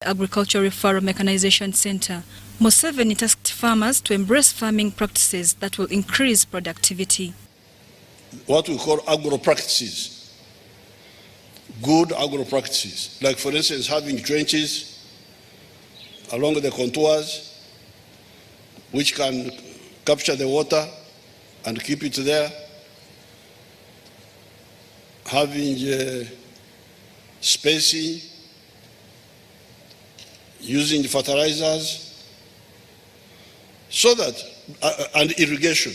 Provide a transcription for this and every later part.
Agricultural Referral Mechanization Center, Museveni tasked farmers to embrace farming practices that will increase productivity. What we call agro-practices, good agro-practices, like for instance having trenches along the contours which can capture the water and keep it there, having spacing, using fertilizers, so that, and irrigation,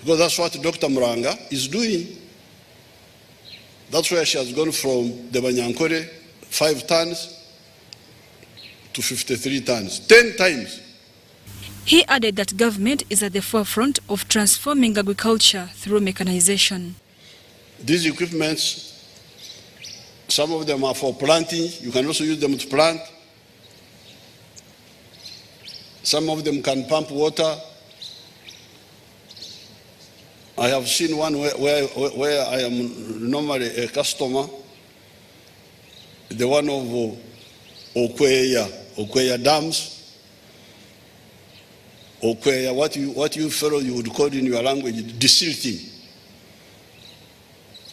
because that's what Dr. Muranga is doing. That's where she has gone from the Banyankore 5 tons to 53 tons, 10 times. He added that government is at the forefront of transforming agriculture through mechanization. These equipments, some of them are for planting. You can also use them to plant. Some of them can pump water. I have seen one where I am normally a customer, the one of Okweya dams. Okweya, what you fellow you would call in your language, desilting.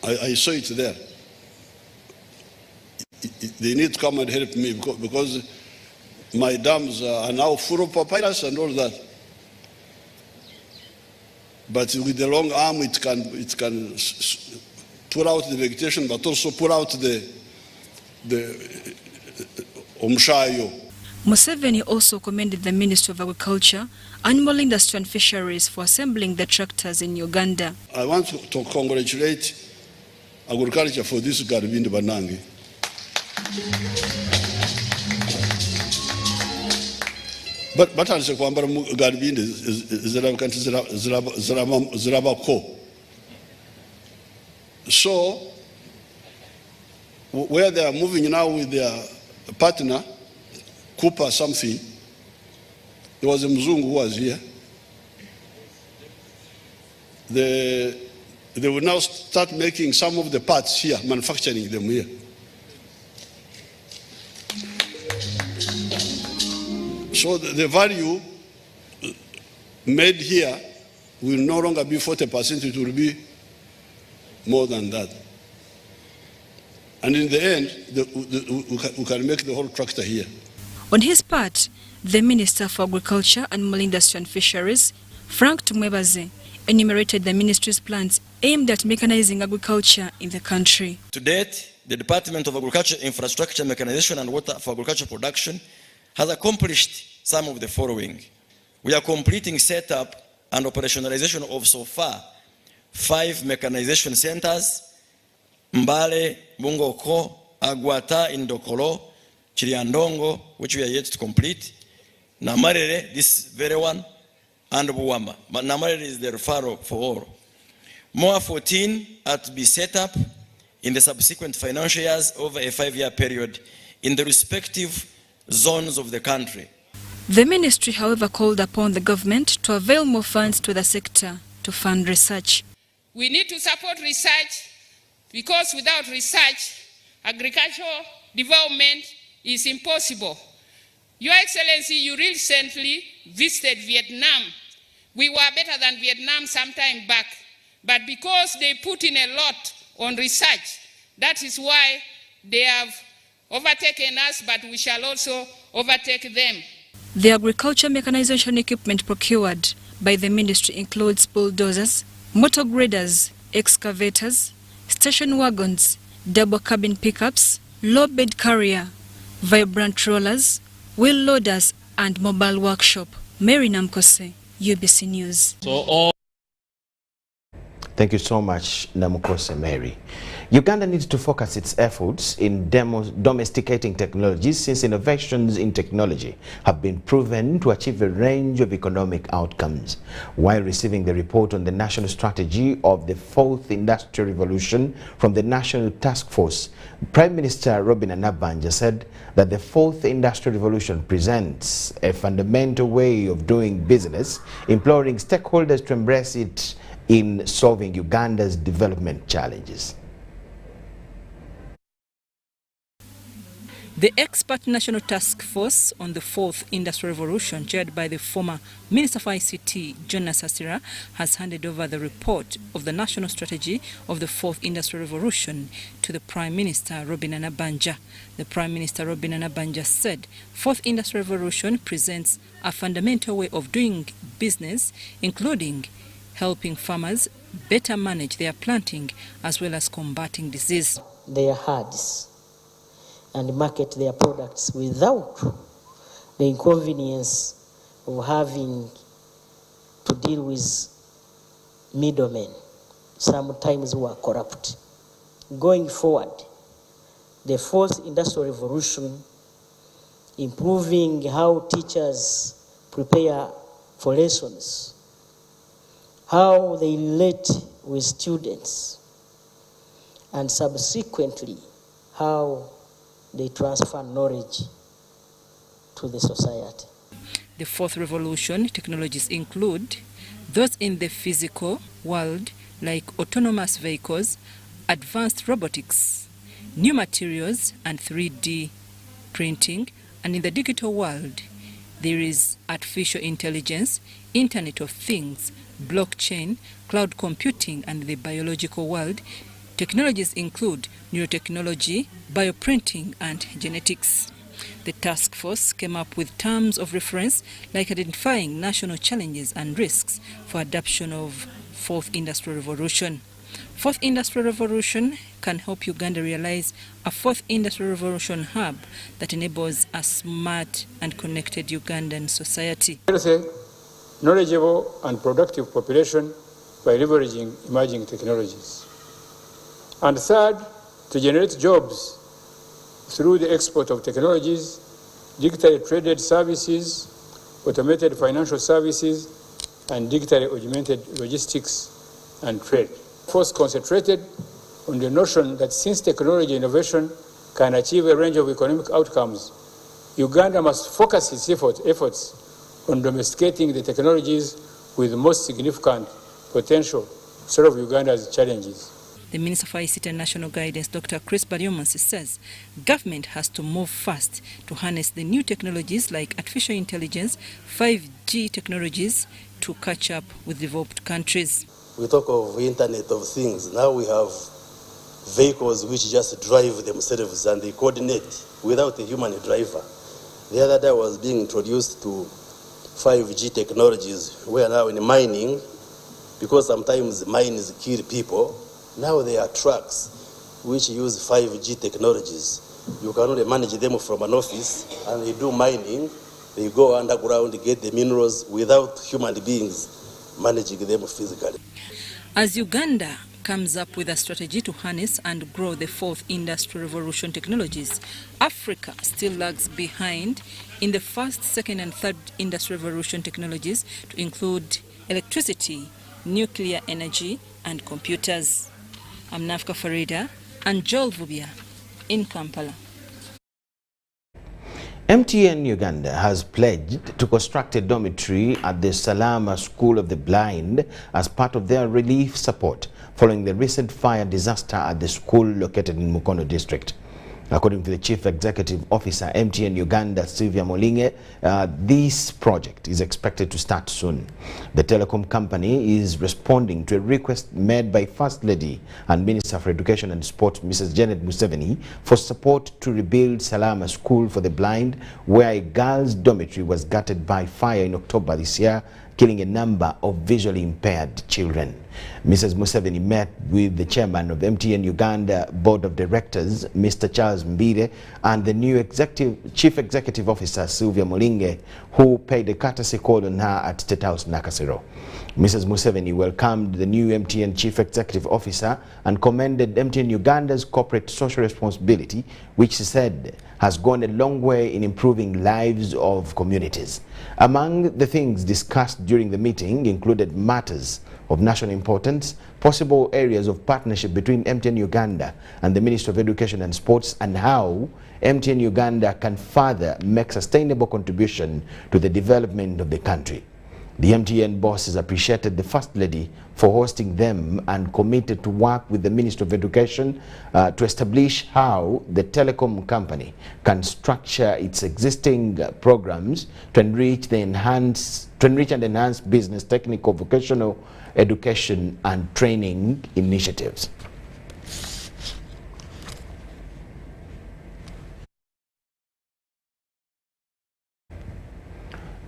I saw it there. They need to come and help me because my dams are now full of papyrus and all that. But with the long arm, it can pull out the vegetation, but also pull out the omshayo. Museveni also commended the Ministry of Agriculture, Animal Industry and Fisheries for assembling the tractors in Uganda. I want to congratulate agriculture for this Garibindi Banangi. But I say kwambara Garibindi zirabako. So where they are moving now with their partner, Cooper something, there was a Mzungu who was here. They will now start making some of the parts here, manufacturing them here. So the value made here will no longer be 40%, it will be more than that. And in the end, we can make the whole tractor here. On his part, the Minister for Agriculture, Animal Industry and Fisheries, Frank Tumwebaze, enumerated the ministry's plans aimed at mechanizing agriculture in the country. To date, the Department of Agriculture, Infrastructure, Mechanization and Water for Agriculture Production has accomplished some of the following. We are completing setup and operationalization of so far 5 mechanization centers: Mbale, Bungoko, Agwata, Indokolo, Chiriandongo, which we are yet to complete, Namarere, this very one, and Buwamba. But Namarere is the referral for all. More 14 are to be set up in the subsequent financial years over a 5-year period in the respective zones of the country. The ministry, however, called upon the government to avail more funds to the sector to fund research. We need to support research because without research, agricultural development is impossible. Your Excellency, you recently visited Vietnam. We were better than Vietnam some time back, but because they put in a lot on research, that is why they have overtaken us, but we shall also overtake them. The agriculture mechanization equipment procured by the ministry includes bulldozers, motor graders, excavators, station wagons, double cabin pickups, low bed carrier, vibrant rollers, wheel loaders, and mobile workshop. Mary Namkose, UBC News. Thank you so much, Namkose Mary. Uganda needs to focus its efforts in domesticating technologies, since innovations in technology have been proven to achieve a range of economic outcomes. While receiving the report on the national strategy of the 4th Industrial Revolution from the National Task Force, Prime Minister Robin Anabanja said that the 4th Industrial Revolution presents a fundamental way of doing business, imploring stakeholders to embrace it in solving Uganda's development challenges. The expert national task force on the fourth industrial revolution, chaired by the former Minister for ICT, John Nasasira, has handed over the report of the national strategy of the fourth industrial revolution to the Prime Minister, Robin Anabanja. The Prime Minister, Robin Anabanja, said fourth industrial revolution presents a fundamental way of doing business, including helping farmers better manage their planting as well as combating disease. Their herds and market their products without the inconvenience of having to deal with middlemen, sometimes who are corrupt. Going forward, the fourth industrial revolution, improving how teachers prepare for lessons, how they relate with students, and subsequently how they transfer knowledge to the society. The fourth revolution technologies include those in the physical world, like autonomous vehicles, advanced robotics, new materials, and 3D printing. And in the digital world, there is artificial intelligence, Internet of Things, blockchain, cloud computing, and the biological world. Technologies include neurotechnology, bioprinting, and genetics. The task force came up with terms of reference like identifying national challenges and risks for adoption of fourth industrial revolution. Fourth industrial revolution can help Uganda realize a fourth industrial revolution hub that enables a smart and connected Ugandan society. Healthy, knowledgeable and productive population by leveraging emerging technologies. And third, to generate jobs through the export of technologies, digitally traded services, automated financial services, and digitally augmented logistics and trade. First, concentrated on the notion that since technology innovation can achieve a range of economic outcomes, Uganda must focus its efforts on domesticating the technologies with the most significant potential to solve Uganda's challenges. The Minister for ICT and National Guidance, Dr. Chris Baryomonsi, says government has to move fast to harness the new technologies like artificial intelligence, 5G technologies to catch up with developed countries. We talk of Internet of Things. Now we have vehicles which just drive themselves and they coordinate without a human driver. The other day I was being introduced to 5G technologies. We are now in mining because sometimes mines kill people. Now there are trucks which use 5G technologies. You can only manage them from an office and they do mining. They go underground, get the minerals without human beings managing them physically. As Uganda comes up with a strategy to harness and grow the fourth industrial revolution technologies, Africa still lags behind in the first, second, and third industrial revolution technologies to include electricity, nuclear energy, and computers. I'm Nafka Farida and Joel Vubia in Kampala. MTN Uganda has pledged to construct a dormitory at the Salama School of the Blind as part of their relief support following the recent fire disaster at the school located in Mukono district. According to the Chief Executive Officer, MTN Uganda, Sylvia Molinge, this project is expected to start soon. The telecom company is responding to a request made by First Lady and Minister for Education and Sport, Mrs. Janet Museveni, for support to rebuild Salama School for the Blind, where a girls' dormitory was gutted by fire in October this year, killing a number of visually impaired children. Mrs. Museveni met with the chairman of MTN Uganda Board of Directors, Mr. Charles Mbire, and the new Chief Executive Officer, Sylvia Molinge, who paid a courtesy call on her at State House, Nakasero. Mrs. Museveni welcomed the new MTN Chief Executive Officer and commended MTN Uganda's corporate social responsibility, which she said has gone a long way in improving lives of communities. Among the things discussed during the meeting included matters of national importance, possible areas of partnership between MTN Uganda and the Ministry of Education and Sports, and how MTN Uganda can further make sustainable contribution to the development of the country. The MTN bosses appreciated the First Lady for hosting them and committed to work with the Ministry of Education to establish how the telecom company can structure its existing programs to enrich and enhance business, technical, vocational education and training initiatives.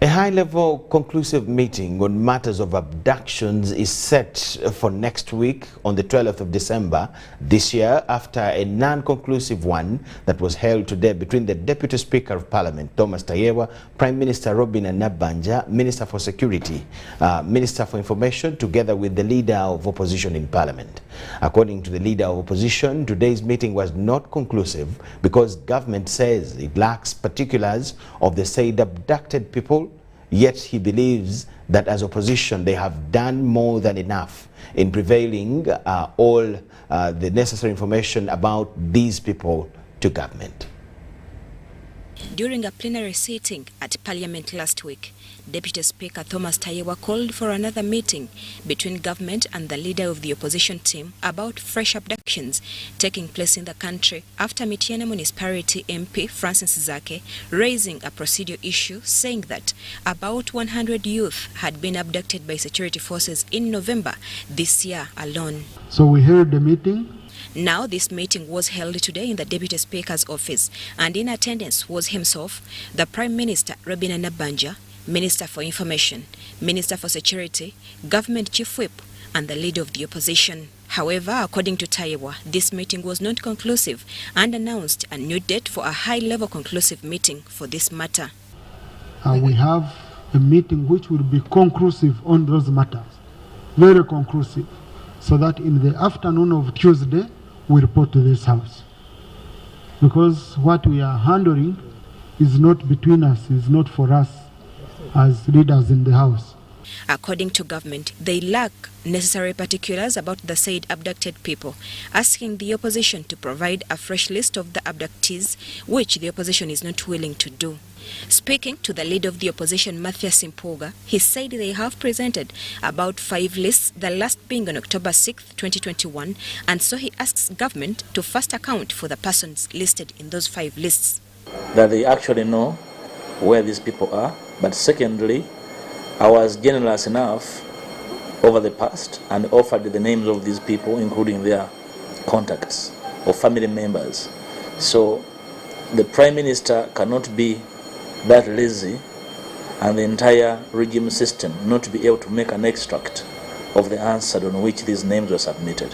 A high-level conclusive meeting on matters of abductions is set for next week on the 12th of December this year after a non-conclusive one that was held today between the Deputy Speaker of Parliament, Thomas Tayewa, Prime Minister Robin Nabanja, Minister for Security, Minister for Information, together with the Leader of Opposition in Parliament. According to the Leader of Opposition, today's meeting was not conclusive because government says it lacks particulars of the said abducted people. Yet he believes that as opposition they have done more than enough in prevailing all the necessary information about these people to government. During a plenary sitting at Parliament last week, Deputy Speaker Thomas Tayewa called for another meeting between government and the leader of the opposition team about fresh abductions taking place in the country after Michiana Municipality MP Francis Zake raising a procedural issue saying that about 100 youth had been abducted by security forces in November this year alone. So we held the meeting. Now this meeting was held today in the Deputy Speaker's office, and in attendance was himself, the Prime Minister Robin Nabanja, Minister for Information, Minister for Security, Government Chief Whip, and the Leader of the Opposition. However, according to Tayewa, this meeting was not conclusive and announced a new date for a high-level conclusive meeting for this matter. We have a meeting which will be conclusive on those matters, very conclusive, so that in the afternoon of Tuesday, we report to this House. Because what we are handling is not between us, is not for us as leaders in the House. According to government, they lack necessary particulars about the said abducted people, asking the opposition to provide a fresh list of the abductees, which the opposition is not willing to do. Speaking to the leader of the opposition, Matthias Simpoga, he said they have presented about 5 lists, the last being on October 6, 2021, and so he asks government to first account for the persons listed in those 5 lists. That they actually know where these people are, but secondly, I was generous enough over the past and offered the names of these people, including their contacts or family members. So the Prime Minister cannot be that lazy and the entire regime system not to be able to make an extract of the answer on which these names were submitted.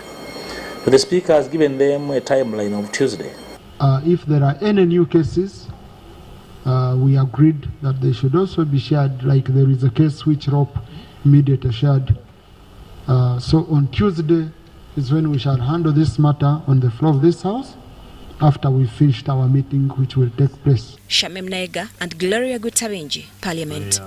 So the Speaker has given them a timeline of Tuesday. If there are any new cases, we agreed that they should also be shared, like there is a case which ROP immediately shared. So on Tuesday is when we shall handle this matter on the floor of this House, after we finished our meeting, which will take place. Shamem Naiga and Gloria Gutabenji, Parliament.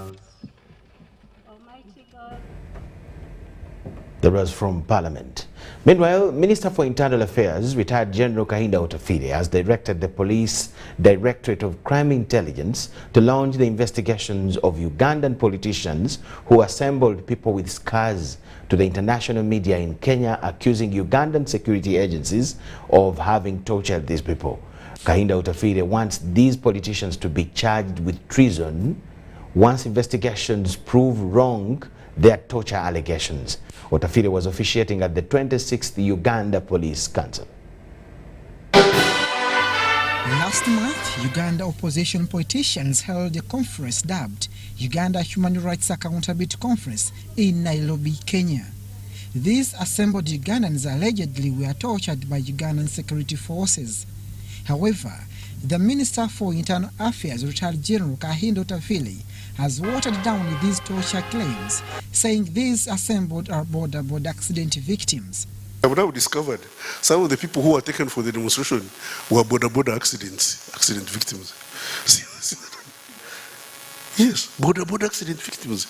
That was from Parliament. Meanwhile, Minister for Internal Affairs, retired General Kahinda Otafire, has directed the Police Directorate of Crime Intelligence to launch the investigations of Ugandan politicians who assembled people with scars to the international media in Kenya, accusing Ugandan security agencies of having tortured these people. Kahinda Otafire wants these politicians to be charged with treason once investigations prove wrong their torture allegations. Otafire was officiating at the 26th Uganda Police Council. Last month, Uganda opposition politicians held a conference dubbed Uganda Human Rights Accountability Conference in Nairobi, Kenya. These assembled Ugandans allegedly were tortured by Ugandan security forces. However, the Minister for Internal Affairs, retired General Kahinda Otafire, has watered down these torture claims, saying these assembled are border accident victims. I've now discovered some of the people who were taken for the demonstration were border accident victims. Yes, border accident victims.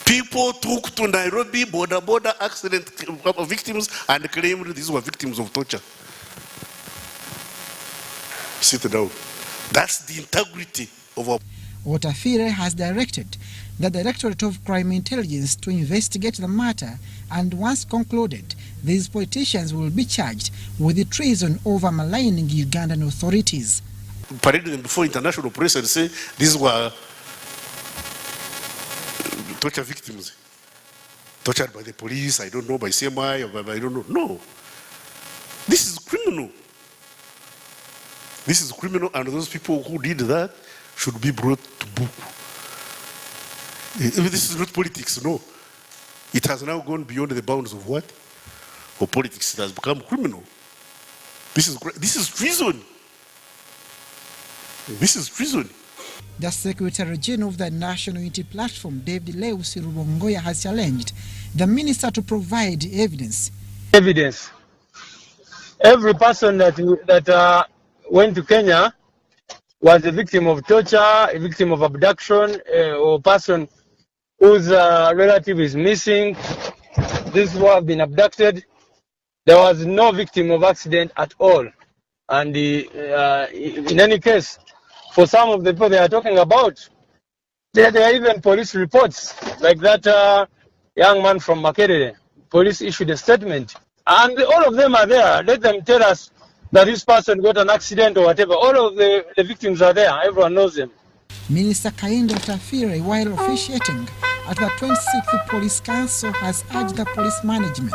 People took to Nairobi border accident victims and claimed these were victims of torture. Sit down. That's the integrity of our... Otafire has directed the Directorate of Crime Intelligence to investigate the matter, and once concluded, these politicians will be charged with the treason over maligning Ugandan authorities. Parading them before international press and say these were torture victims, tortured by the police, I don't know, by CMI, or by I don't know. No. This is criminal. This is criminal, and those people who did that should be brought to book. This is not politics, no. It has now gone beyond the bounds of what? Of politics. It has become criminal. This is treason. This is treason. The Secretary General of the National Unity Platform, David Lewis Rubongoya, has challenged the minister to provide evidence. Evidence. Every person that went to Kenya was a victim of torture, a victim of abduction, or person whose relative is missing. These who have been abducted. There was no victim of accident at all. And in any case, for some of the people they are talking about, there are even police reports, like that young man from Makerere. Police issued a statement. And all of them are there. Let them tell us that this person got an accident or whatever. All of the victims are there. Everyone knows them. Minister Kaindo Otafire, while officiating at the 26th Police Council, has urged the police management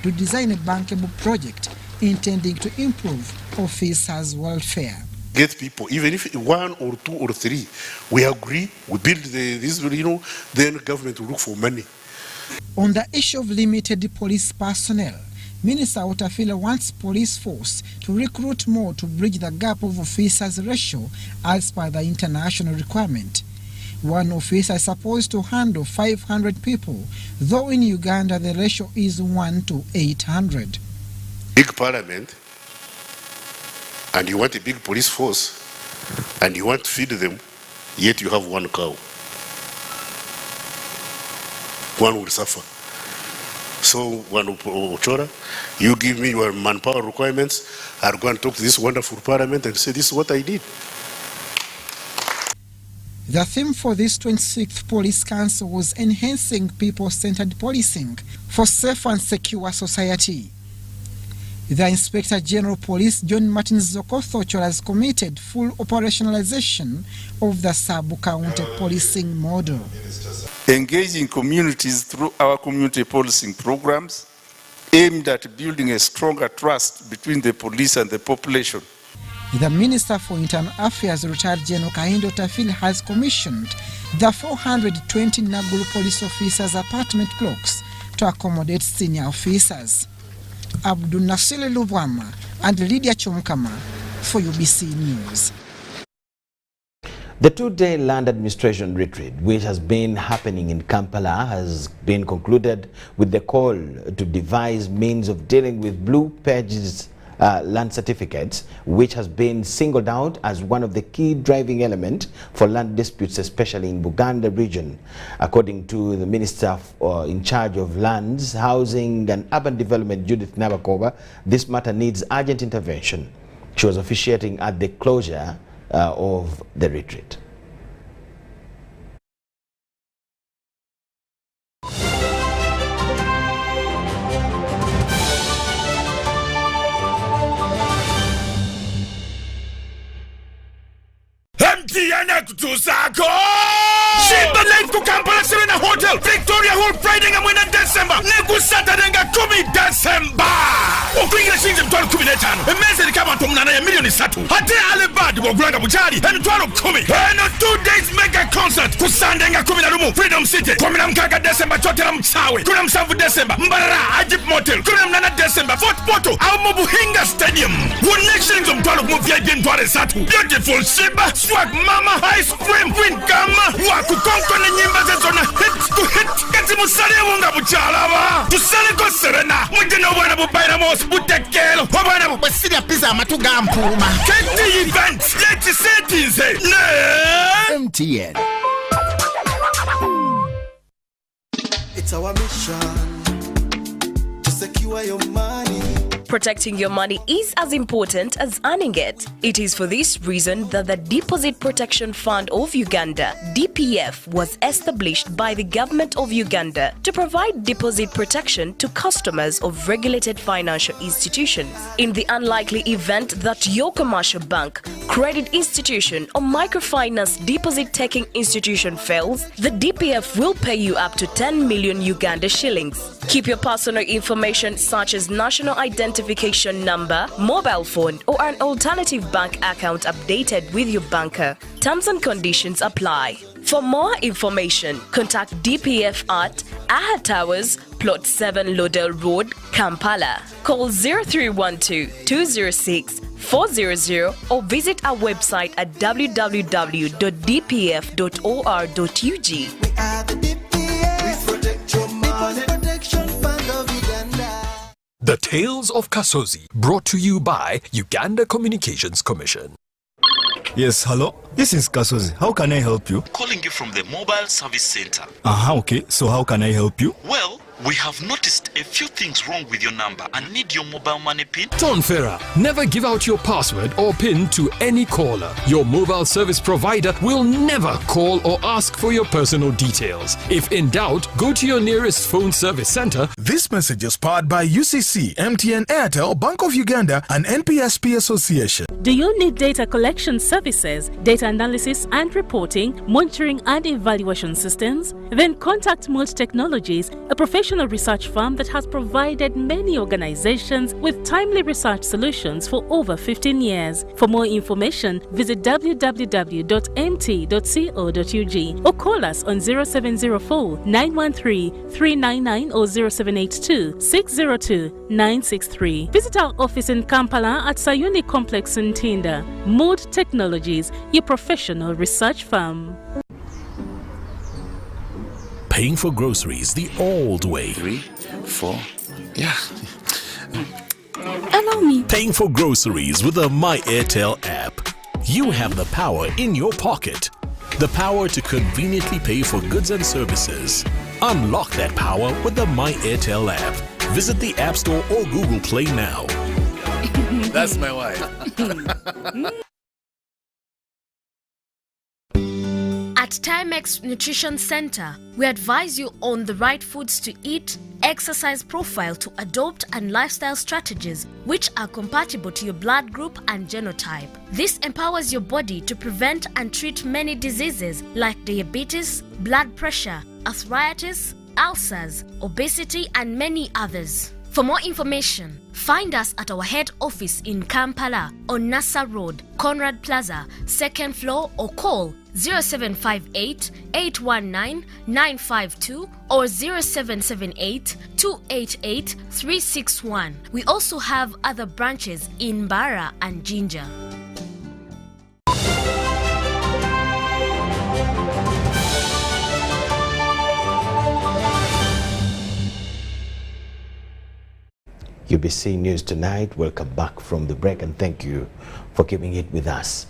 to design a bankable project intending to improve officers' welfare. Get people, even if 1 or 2 or 3, we agree, we build this, then government will look for money. On the issue of limited police personnel, Minister Otafire wants police force to recruit more to bridge the gap of officers ratio as per the international requirement. One officer is supposed to handle 500 people, though in Uganda the ratio is 1 to 800. Big parliament, and you want a big police force, and you want to feed them, yet you have 1 cow. One will suffer. So, one Ochora, you give me your manpower requirements, I'll go and talk to this wonderful parliament and say, this is what I did. The theme for this 26th Police Council was enhancing people-centered policing for safe and secure society. The Inspector General Police, John Martin Zokothocho, has committed full operationalization of the sub-county policing model. Engaging communities through our community policing programs aimed at building a stronger trust between the police and the population. The Minister for Internal Affairs, retired General Kaindo Otafire, has commissioned the 420 Naguru police officers' apartment blocks to accommodate senior officers. Abdul Nasile Lubwama and Lydia Chomkama for UBC News. The 2-day land administration retreat, which has been happening in Kampala, has been concluded with the call to devise means of dealing with blue pages land certificates, which has been singled out as one of the key driving elements for land disputes, especially in Buganda region. According to the Minister in charge of Lands, Housing and Urban Development, Judith Nabakova, this matter needs urgent intervention. She was officiating at the closure of the retreat. Shimba Life ku Kampala Serena Hotel, Victoria Hall, Friday nga mwena December, neku Saturday nga 10 December. Okuingira shinze mtwalo 15, emeze likaba nto munana ya milioni 3. Hate alebadi wogulanga buchali, mtwalo 10. Eno 2 days mega concert, ku Sunday nga 11, Freedom City, 16 December, Chotera Mchawe, 17 December, Mbarara, Ajip Motel, 18 December, Fort Porto, au Mubuhinga Stadium. Connections mtwalo mu VIP mtwale 3. Beautiful Shimba, swag mama, ice cream, queen gama, wakukonko na nyimba zezona, hit to hit, kati musale wunga buchalaba. Tusale ko Serena, mujina wana bubaira mos butekelo, wana bubasiri pizza matuga mpuma. Kati events, yeti settings, ne MTN. It's our mission to secure your money. Protecting your money is as important as earning it. It is for this reason that the Deposit Protection Fund of Uganda, DPF, was established by the government of Uganda to provide deposit protection to customers of regulated financial institutions. In the unlikely event that your commercial bank, credit institution or microfinance deposit-taking institution fails, the DPF will pay you up to 10 million Uganda shillings. Keep your personal information such as national identification number, mobile phone or an alternative bank account updated with your banker. Terms and conditions apply. For more information, contact DPF at Aha Towers, Plot 7 Lodell Road, Kampala. Call 0312-206-400 or visit our website at www.dpf.or.ug. The Tales of Kasozi, brought to you by Uganda Communications Commission. Yes, hello? This is Kasozi. How can I help you? Calling you from the mobile service center. Okay. So how can I help you? Well, we have noticed a few things wrong with your number and need your mobile money PIN. Ton Ferrer, never give out your password or PIN to any caller. Your mobile service provider will never call or ask for your personal details. If in doubt, go to your nearest phone service center. This message is powered by UCC, MTN, Airtel, Bank of Uganda, and NPSP Association. Do you need data collection services, data analysis and reporting, monitoring and evaluation systems? Then contact Molt Technologies, a professional research firm that has provided many organizations with timely research solutions for over 15 years. For more information, visit www.mt.co.ug or call us on 0704 913 399 or 0782 602 963. Visit our office in Kampala at Sayuni Complex in Tinda. Mood Technologies, your professional research firm. Paying for groceries the old way. 3, 4, yeah. Allow me. Paying for groceries with the My Airtel app. You have the power in your pocket. The power to conveniently pay for goods and services. Unlock that power with the My Airtel app. Visit the App Store or Google Play now. That's my wife. At Timex Nutrition Center, we advise you on the right foods to eat, exercise profile to adopt, and lifestyle strategies which are compatible to your blood group and genotype. This empowers your body to prevent and treat many diseases like diabetes, blood pressure, arthritis, ulcers, obesity, and many others. For more information, find us at our head office in Kampala on Nassa Road, Conrad Plaza, 2nd floor, or call 0758 819 952 or 0778 288 361. We also have other branches in Bara and Jinja. UBC News Tonight. Welcome back from the break and thank you for keeping it with us.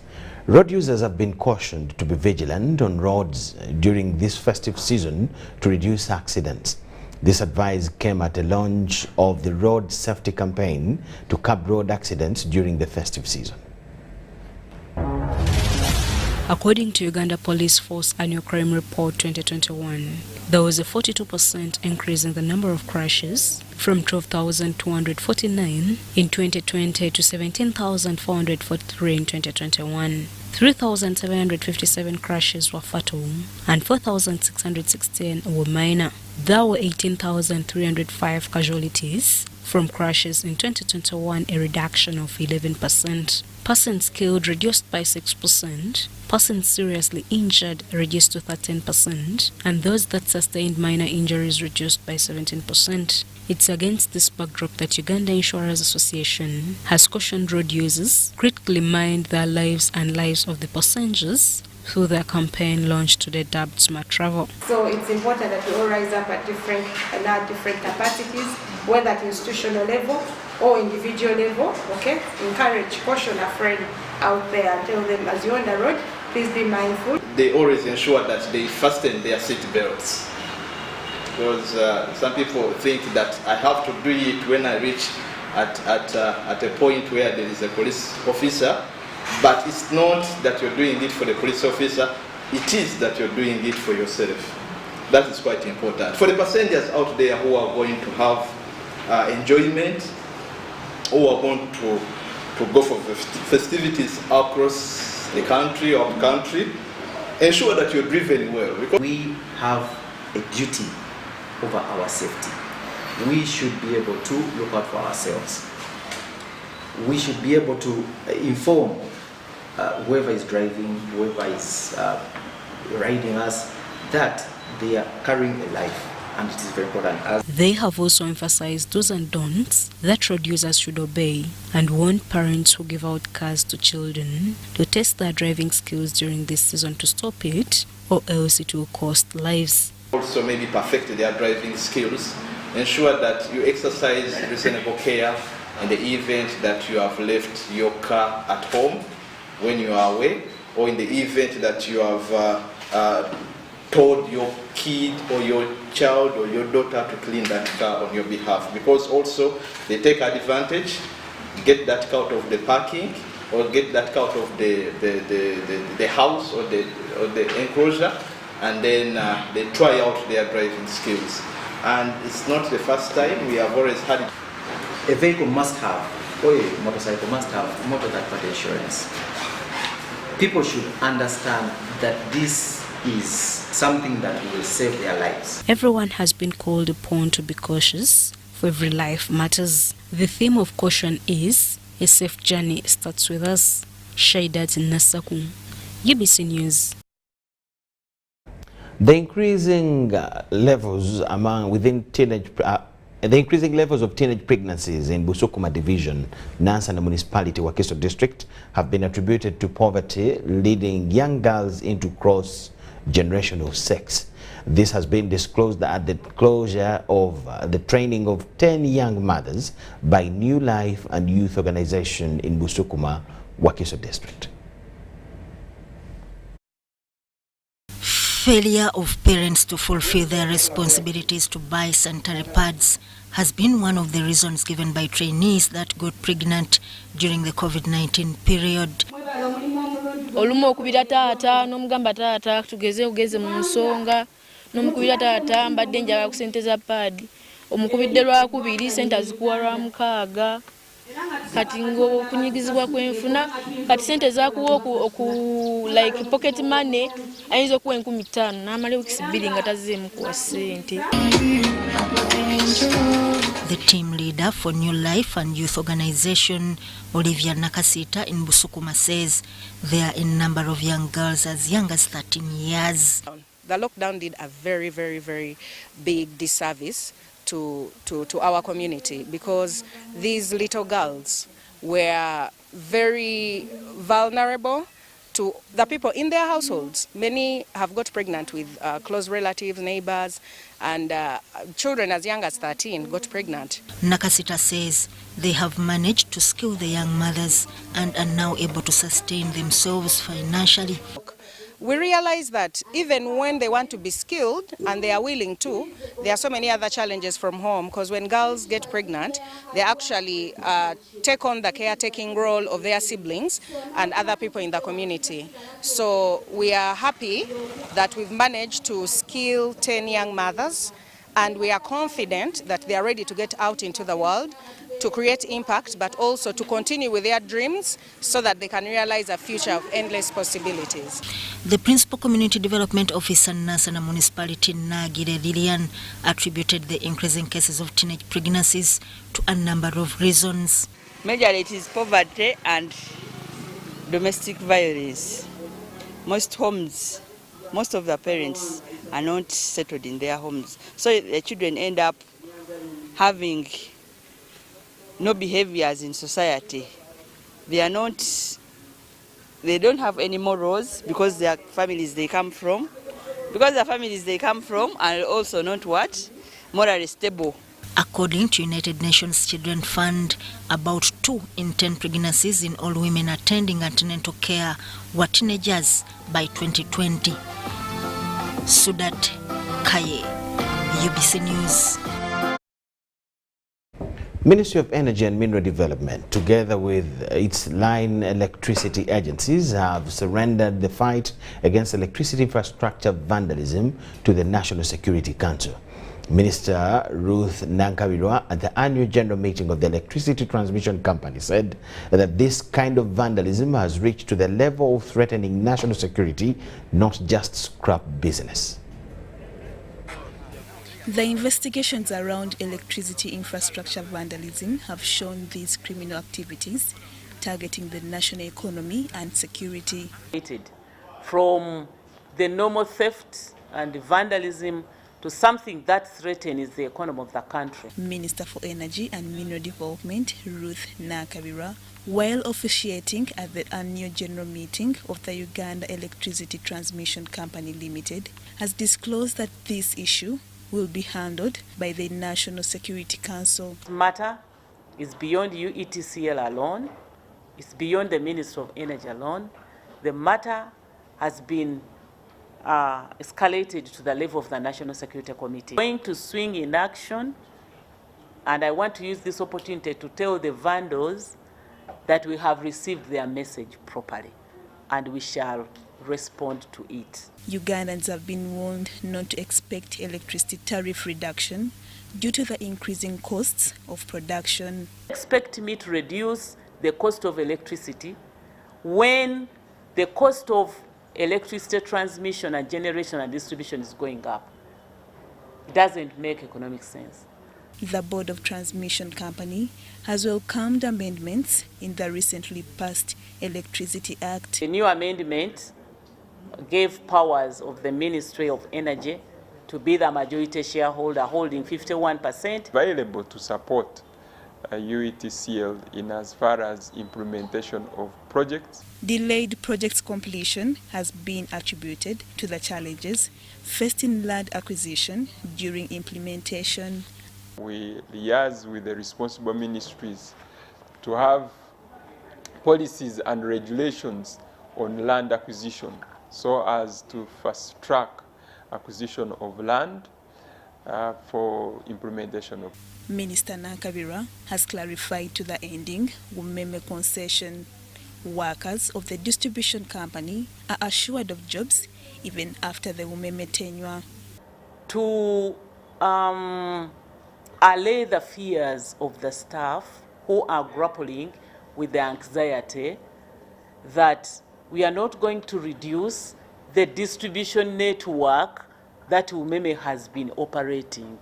Road users have been cautioned to be vigilant on roads during this festive season to reduce accidents. This advice came at the launch of the road safety campaign to curb road accidents during the festive season. According to Uganda Police Force Annual Crime Report 2021, there was a 42% increase in the number of crashes from 12,249 in 2020 to 17,443 in 2021. 3,757 crashes were fatal and 4,616 were minor. There were 18,305 casualties from crashes in 2021, a reduction of 11%. Persons killed reduced by 6%, persons seriously injured reduced to 13%, and those that sustained minor injuries reduced by 17%. It's against this backdrop that Uganda Insurers Association has cautioned road users critically mind their lives and lives of the passengers through their campaign launched today dubbed Smart Travel. So it's important that we all rise up at different capacities, whether at institutional level or individual level, okay? Encourage, caution a friend out there and tell them, as you're on the road, please be mindful. They always ensure that they fasten their seat belts. Because some people think that I have to do it when I reach at a point where there is a police officer, but it's not that you're doing it for the police officer, it is that you're doing it for yourself. That is quite important. For the passengers out there who are going to have enjoyment, who are going to go for festivities across the country or country, ensure that you're driven well. Because we have a duty over our safety. We should be able to look out for ourselves. We should be able to inform whoever is driving, whoever is riding us, that they are carrying a life, and it is very important. They have also emphasized do's and don'ts that road users should obey, and warned parents who give out cars to children to test their driving skills during this season to stop it, or else it will cost lives. Also maybe perfect their driving skills, ensure that you exercise reasonable care in the event that you have left your car at home when you are away, or in the event that you have told your kid or your child or your daughter to clean that car on your behalf, because also they take advantage, get that car out of the parking or get that car out of the house or the enclosure, and then they try out their driving skills. And it's not the first time, we have always had it. A vehicle must have, or a motorcycle must have motor third-party insurance. People should understand that this is something that will save their lives. Everyone has been called upon to be cautious, for every life matters. The theme of caution is a safe journey starts with us. Shaidat Nasaku, UBC News. The increasing levels the increasing levels of teenage pregnancies in Busukuma Division, Nansana Municipality, Wakiso District, have been attributed to poverty, leading young girls into cross-generational sex. This has been disclosed at the closure of the training of 10 young mothers by New Life and Youth Organization in Busukuma, Wakiso District. Failure of parents to fulfill their responsibilities to buy sanitary pads has been one of the reasons given by trainees that got pregnant during the COVID-19 period. Olumu okubira taata n'omugamba taata tugeze mu nsonga n'omukubira taata mbadde njaga ku sente za paadi omukubidde lwakubiri sente azikuwa lwa mukaaga kati ng'okunyigizibwa kwenfuna kati sente zakuwa oku like pocket money ayinza okuwa 15,000 n'amala wiiki 2 nga tazzeemu kuwa sente. The team leader for New Life and Youth Organization, Olivia Nakasita in Busukuma, says there are a number of young girls as young as 13 years. The lockdown did a very, very, very big disservice to our community, because these little girls were very vulnerable to the people in their households. Many have got pregnant with close relatives, neighbors, and children as young as 13 got pregnant. Nakasita says they have managed to skill the young mothers and are now able to sustain themselves financially. We realize that even when they want to be skilled and they are willing to, there are so many other challenges from home, because when girls get pregnant, they actually take on the caretaking role of their siblings and other people in the community. So we are happy that we've managed to skill 10 young mothers, and we are confident that they are ready to get out into the world to create impact, but also to continue with their dreams so that they can realize a future of endless possibilities. The Principal Community Development Officer in Nansana Municipality, Nagire Lilian, attributed the increasing cases of teenage pregnancies to a number of reasons. Majorly it is poverty and domestic violence. Most homes, most of the parents are not settled in their homes, so the children end up having no behaviors in society. They don't have any morals because their families they come from, are also not morally stable. According to United Nations Children Fund, about 2 in 10 pregnancies in all women attending antenatal care were teenagers by 2020. Sudat Kaye, UBC News. Ministry of Energy and Mineral Development, together with its line electricity agencies, have surrendered the fight against electricity infrastructure vandalism to the National Security Council. Minister Ruth Nankabirwa at the annual general meeting of the Electricity Transmission Company said that this kind of vandalism has reached to the level of threatening national security, not just scrap business. The investigations around electricity infrastructure vandalism have shown these criminal activities targeting the national economy and security. From the normal theft and vandalism to something that threatens the economy of the country. Minister for Energy and Mineral Development Ruth Nankabirwa, while officiating at the annual general meeting of the Uganda Electricity Transmission Company Limited, has disclosed that this issue will be handled by the National Security Council. The matter is beyond UETCL alone. It's beyond the Ministry of Energy alone. The matter has been escalated to the level of the National Security Committee. Going to swing in action, and I want to use this opportunity to tell the vandals that we have received their message properly, and we shall respond to it. Ugandans have been warned not to expect electricity tariff reduction due to the increasing costs of production. Expect me to reduce the cost of electricity when the cost of electricity transmission and generation and distribution is going up. It doesn't make economic sense. The Board of Transmission Company has welcomed amendments in the recently passed Electricity Act. The new amendment gave powers of the Ministry of Energy to be the majority shareholder, holding 51%. Available to support UETCL in as far as implementation of projects. Delayed projects completion has been attributed to the challenges faced in land acquisition during implementation. We liaise with the responsible ministries to have policies and regulations on land acquisition so as to fast track acquisition of land for implementation of. Minister Nankabirwa has clarified to the ending Umeme concession workers of the distribution company are assured of jobs even after the Umeme tenure. To allay the fears of the staff who are grappling with the anxiety that we are not going to reduce the distribution network that Umeme has been operating.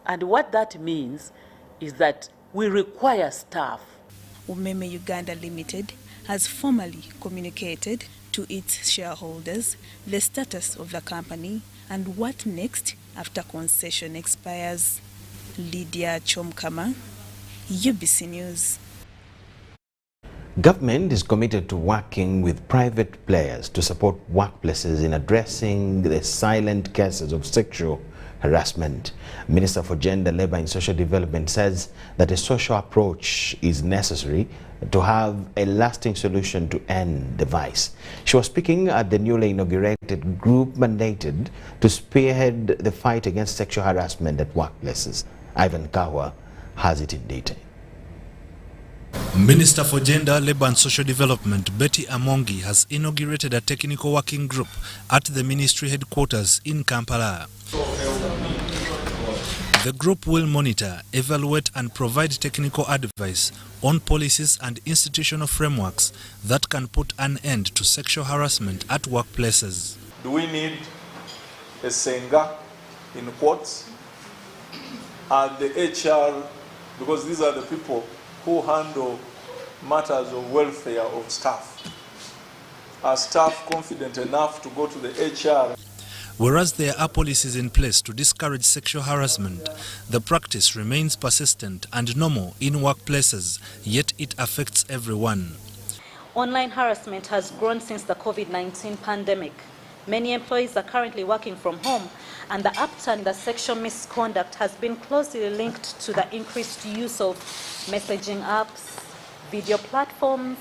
And what that means is that we require staff. Umeme Uganda Limited has formally communicated to its shareholders the status of the company and what next after concession expires. Lydia Chomkama, UBC News. Government is committed to working with private players to support workplaces in addressing the silent cases of sexual harassment. Minister for Gender, Labour and Social Development says that a social approach is necessary to have a lasting solution to end the vice. She was speaking at the newly inaugurated group mandated to spearhead the fight against sexual harassment at workplaces. Ivan Kawa has it in detail. Minister for Gender, Labour and Social Development Betty Amongi has inaugurated a technical working group at the ministry headquarters in Kampala. The group will monitor, evaluate and provide technical advice on policies and institutional frameworks that can put an end to sexual harassment at workplaces. Do we need a Senga in quotes and the HR, because these are the people who handle matters of welfare of staff? Are staff confident enough to go to the HR? Whereas there are policies in place to discourage sexual harassment, the practice remains persistent and normal in workplaces, yet it affects everyone. Online harassment has grown since the COVID-19 pandemic. Many employees are currently working from home, and the upturn in the sexual misconduct has been closely linked to the increased use of messaging apps, video platforms,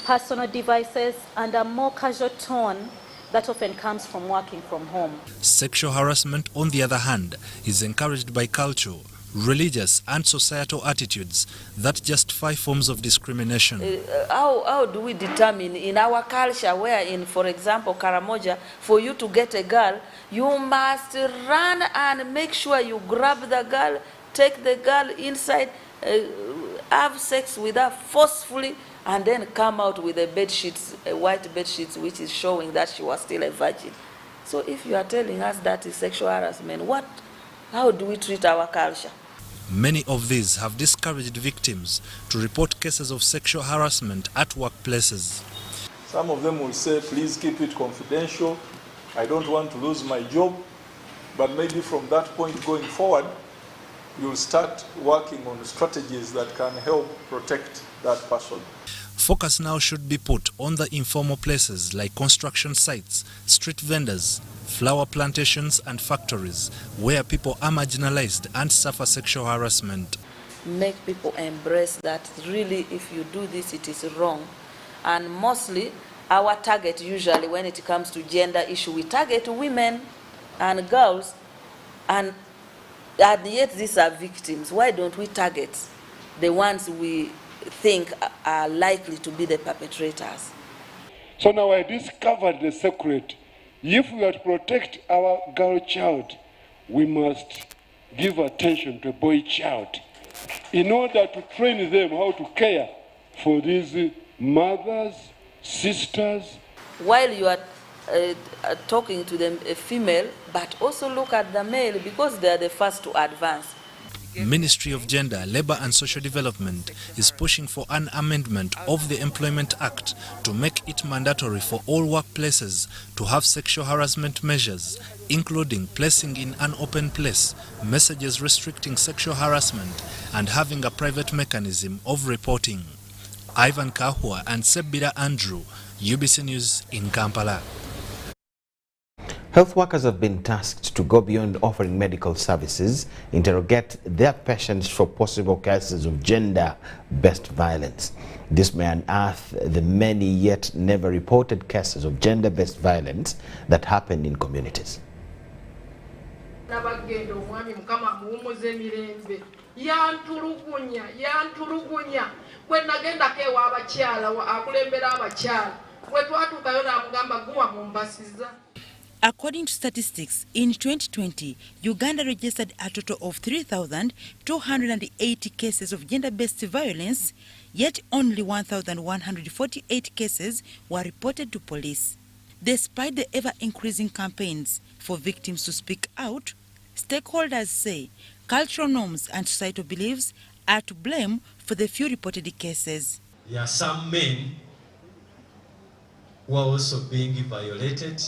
personal devices, and a more casual tone that often comes from working from home. Sexual harassment, on the other hand, is encouraged by culture, religious and societal attitudes that justify forms of discrimination. How do we determine in our culture where in, for example, Karamoja, for you to get a girl, you must run and make sure you grab the girl, take the girl inside, have sex with her forcefully, and then come out with a bed sheets, a white bed sheets, which is showing that she was still a virgin. So if you are telling us that is sexual harassment, how do we treat our culture? Many of these have discouraged victims to report cases of sexual harassment at workplaces. Some of them will say, please keep it confidential. I don't want to lose my job. But maybe from that point going forward, you'll start working on strategies that can help protect that person. Focus now should be put on the informal places like construction sites, street vendors, flower plantations and factories where people are marginalized and suffer sexual harassment. Make people embrace that really if you do this it is wrong. And mostly our target usually when it comes to gender issue, we target women and girls, and yet these are victims. Why don't we target the ones we think are likely to be the perpetrators? So now I discovered the secret. If we are to protect our girl child, we must give attention to a boy child in order to train them how to care for these mothers, sisters. While you are talking to them, a female, but also look at the male because they are the first to advance. Ministry of Gender, Labour and Social Development is pushing for an amendment of the Employment Act to make it mandatory for all workplaces to have sexual harassment measures, including placing in an open place messages restricting sexual harassment and having a private mechanism of reporting. Ivan Kahua and Sebira Andrew, UBC News in Kampala. Health workers have been tasked to go beyond offering medical services, interrogate their patients for possible cases of gender-based violence. This may unearth the many yet never reported cases of gender-based violence that happen in communities. According to statistics, in 2020, Uganda registered a total of 3,280 cases of gender-based violence, yet only 1,148 cases were reported to police. Despite the ever-increasing campaigns for victims to speak out, stakeholders say cultural norms and societal beliefs are to blame for the few reported cases. There are some men who are also being violated,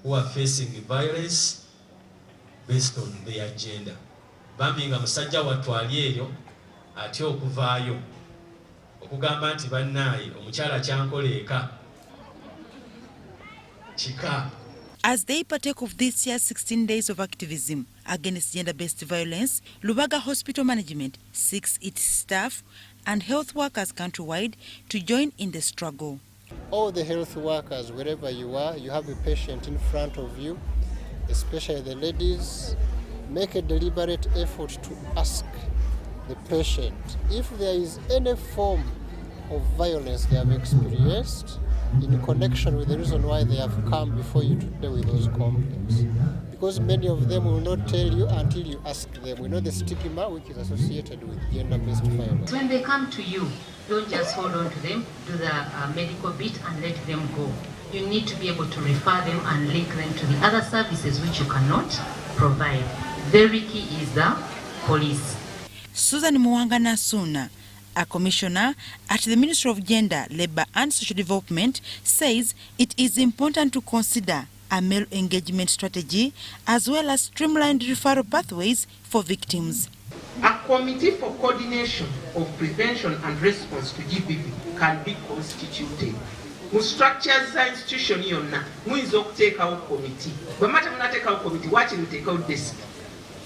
who are facing violence based on their gender. Bambinga musajja watwali eyo ati okuvaayo okugamba nti bannaye omukyala kyankoleeka kika. As they partake of this year's 16 days of activism against gender-based violence, Lubaga Hospital Management seeks its staff and health workers countrywide to join in the struggle. All the health workers, wherever you are, you have a patient in front of you, especially the ladies, make a deliberate effort to ask the patient if there is any form of violence they have experienced in connection with the reason why they have come before you today with those complaints. Because many of them will not tell you until you ask them. We know the stigma which is associated with gender-based violence. When they come to you, don't just hold on to them, do the medical bit and let them go. You need to be able to refer them and link them to the other services which you cannot provide. Very key is the police. Susan Mwanga Nasuna, a commissioner at the Ministry of Gender, Labour and Social Development, says it is important to consider a male engagement strategy as well as streamlined referral pathways for victims. A committee for coordination of prevention and response to GBV can be constituted. Mu structures za institution yonna muyinza okuteekawo committee. Bwe mata munateekawo committee, waaki muteekawo desk.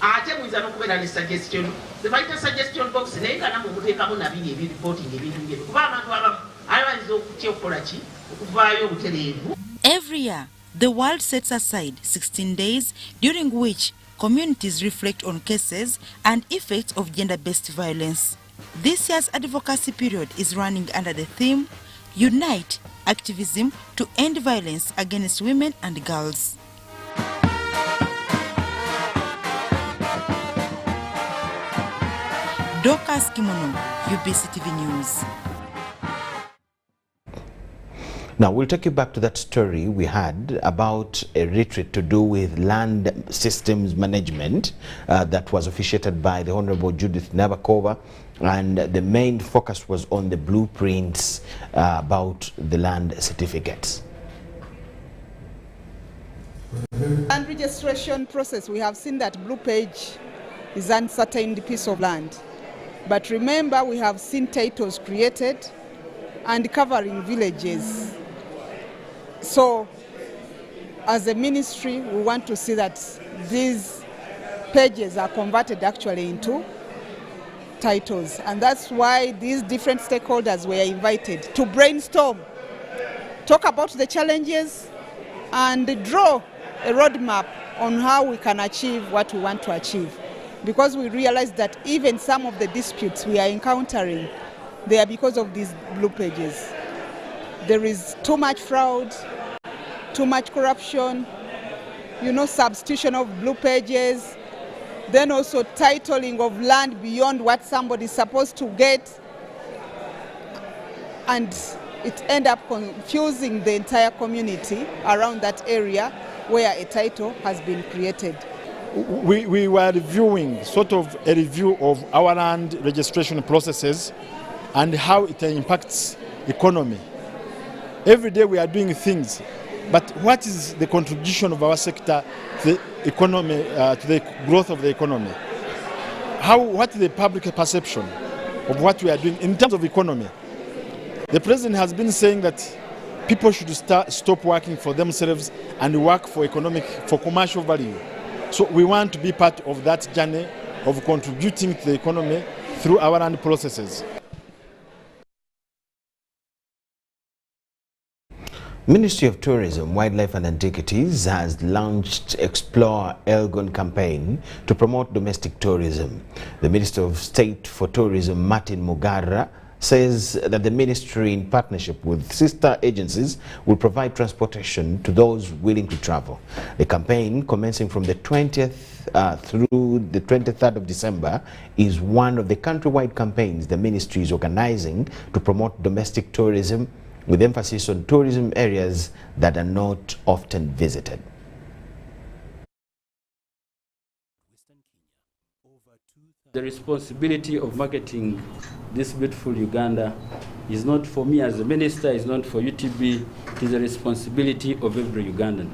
Ate muyinza n'okubeera ne suggestion. Ze bayita suggestion box naye nga namwe muteekamu nabiri ebi-reporting ebintu ng'ebyo. Kuba abantu abamu abayinza okutya okukola ki? Okuvaayo obutereevu. Every year, the world sets aside 16 days during which communities reflect on cases and effects of gender-based violence. This year's advocacy period is running under the theme, Unite Activism to End Violence Against Women and Girls. Dorcas Kimono, UBC TV News. Now, we'll take you back to that story we had about a retreat to do with land systems management that was officiated by the Honorable Judith Nabakova, and the main focus was on the blueprints about the land certificates. Land registration process, we have seen that blue page is an uncertain piece of land. But remember, we have seen titles created and covering villages. So, as a ministry, we want to see that these pages are converted actually into titles. And that's why these different stakeholders were invited to brainstorm, talk about the challenges, and draw a roadmap on how we can achieve what we want to achieve. Because we realize that even some of the disputes we are encountering, they are because of these blue pages. There is too much fraud, too much corruption, substitution of blue pages, then also titling of land beyond what somebody is supposed to get, and it ends up confusing the entire community around that area where a title has been created. We were reviewing, sort of a review of our land registration processes and how it impacts economy. Every day we are doing things, but what is the contribution of our sector to the economy, to the growth of the economy? What is the public perception of what we are doing in terms of economy? The president has been saying that people should stop working for themselves and work for commercial value. So we want to be part of that journey of contributing to the economy through our land processes. Ministry of Tourism, Wildlife and Antiquities has launched Explore Elgon campaign to promote domestic tourism. The Minister of State for Tourism, Martin Mugara, says that the ministry, in partnership with sister agencies, will provide transportation to those willing to travel. The campaign, commencing from the 20th through the 23rd of December, is one of the countrywide campaigns the ministry is organizing to promote domestic tourism, with emphasis on tourism areas that are not often visited. The responsibility of marketing this beautiful Uganda is not for me as a minister, is not for UTB, it is a responsibility of every Ugandan.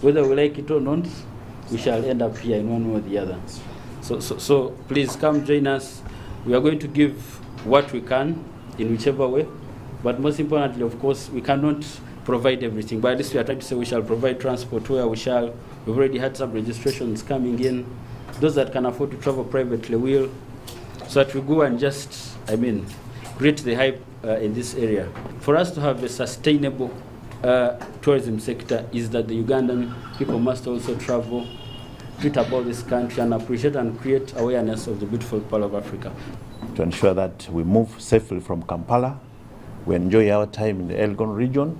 Whether we like it or not, we shall end up here in one way or the other. So please come join us. We are going to give what we can in whichever way, but most importantly, of course, we cannot provide everything. But at least we are trying to say we shall provide transport where we shall. We've already had some registrations coming in. Those that can afford to travel privately will, so that we go and just, create the hype in this area. For us to have a sustainable tourism sector is that the Ugandan people must also travel, treat about this country and appreciate and create awareness of the beautiful part of Africa. To ensure that we move safely from Kampala, we enjoy our time in the Elgon region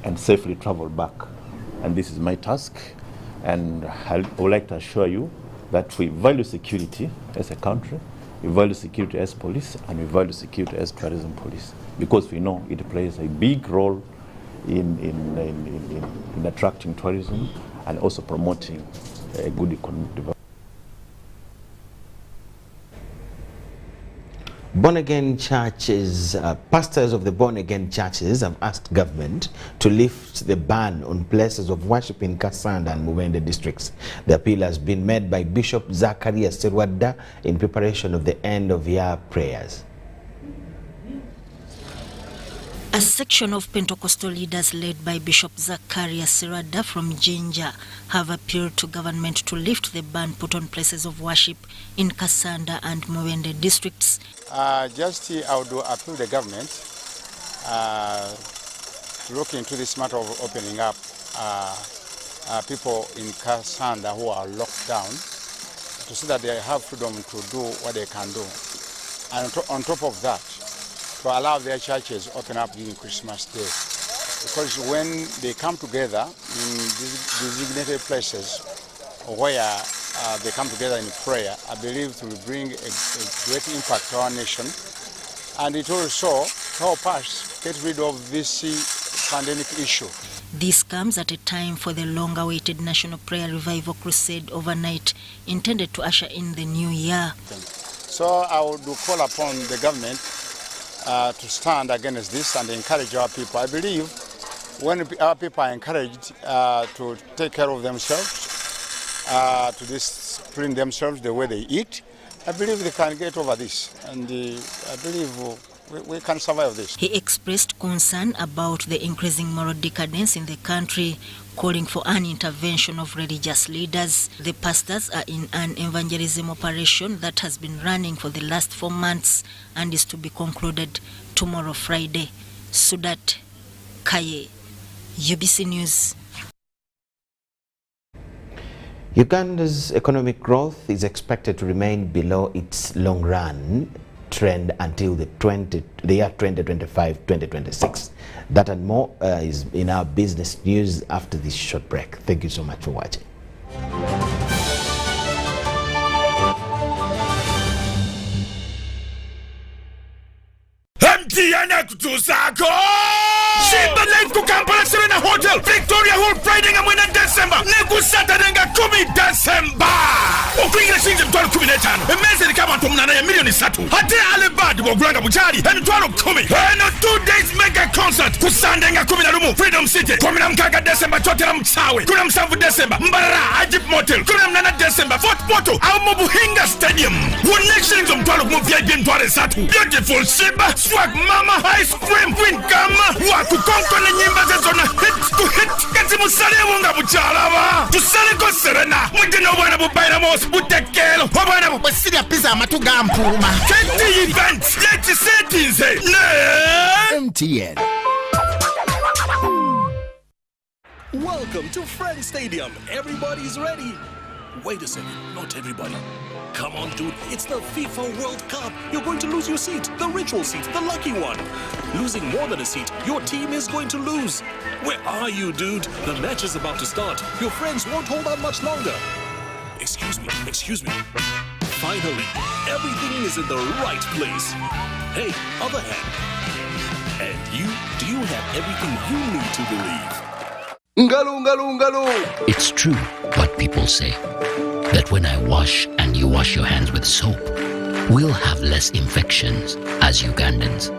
and safely travel back. And this is my task, and I would like to assure you that we value security as a country, we value security as police, and we value security as tourism police, because we know it plays a big role in attracting tourism and also promoting a good economic development. Born-again churches, pastors of the born-again churches have asked government to lift the ban on places of worship in Kasanda and Mubende districts. The appeal has been made by Bishop Zacharias Serwadda in preparation of the end-of-year prayers. A section of Pentecostal leaders led by Bishop Zacharias Serwadda from Jinja have appealed to government to lift the ban put on places of worship in Kasanda and Mubende districts. I would appeal the government to look into this matter of opening up people in Kasanda who are locked down to see that they have freedom to do what they can do. And on top of that, to allow their churches open up during Christmas Day. Because when they come together in designated places where they come together in prayer, I believe it will bring a great impact to our nation. And it also help us get rid of this pandemic issue. This comes at a time for the long-awaited National Prayer Revival Crusade overnight, intended to usher in the new year. So I would call upon the government to stand against this and encourage our people. I believe when our people are encouraged to take care of themselves, to discipline themselves the way they eat, I believe they can get over this, and I believe we can survive this. He expressed concern about the increasing moral decadence in the country, calling for an intervention of religious leaders. The pastors are in an evangelism operation that has been running for the last 4 months and is to be concluded tomorrow, Friday. Sudat Kaye, UBC News. Uganda's economic growth is expected to remain below its long-run trend until the year 2025-2026. That and more is in our business news after this short break. Thank you so much for watching. Shimba Life ku Kampala Serena Hotel, Victoria Hall, Friday nga mwena December, neku Saturday nga 10 December. Okuingira shinje mtwalo 15. Emeze likama ntomunana ya milioni 3. Hate alebad bogulanga bujali, mtwalo 10. Eno 2 days mega concert, ku Sunday nga 11, Freedom City. 16 December, Chotera Mchawe. 17 December, Mbarara, Ajip Motel. 18 December, Fort Porto, au Mubuhinga Stadium. One of mtwalo mu VIP mtwale 3. Beautiful Shimba, swag mama, ice cream, queen kama. Kukonkona nyimba zezona hit to hit kati musale wunga buchalaba tusale ko Serena mujino bwana bubaira mos butekelo bwana bubasiria pizza amatuga mpuma kati event let's settings MTN. Welcome to Friends Stadium. Everybody's ready. Wait a second, not everybody. Come on, dude, it's the FIFA World Cup. You're going to lose your seat, the ritual seat, the lucky one. Losing more than a seat, your team is going to lose. Where are you, dude? The match is about to start. Your friends won't hold out much longer. Excuse me. Finally, everything is in the right place. Hey, other hand. And you, do you have everything you need to believe? It's true what people say, that when I wash and you wash your hands with soap, we'll have less infections as Ugandans.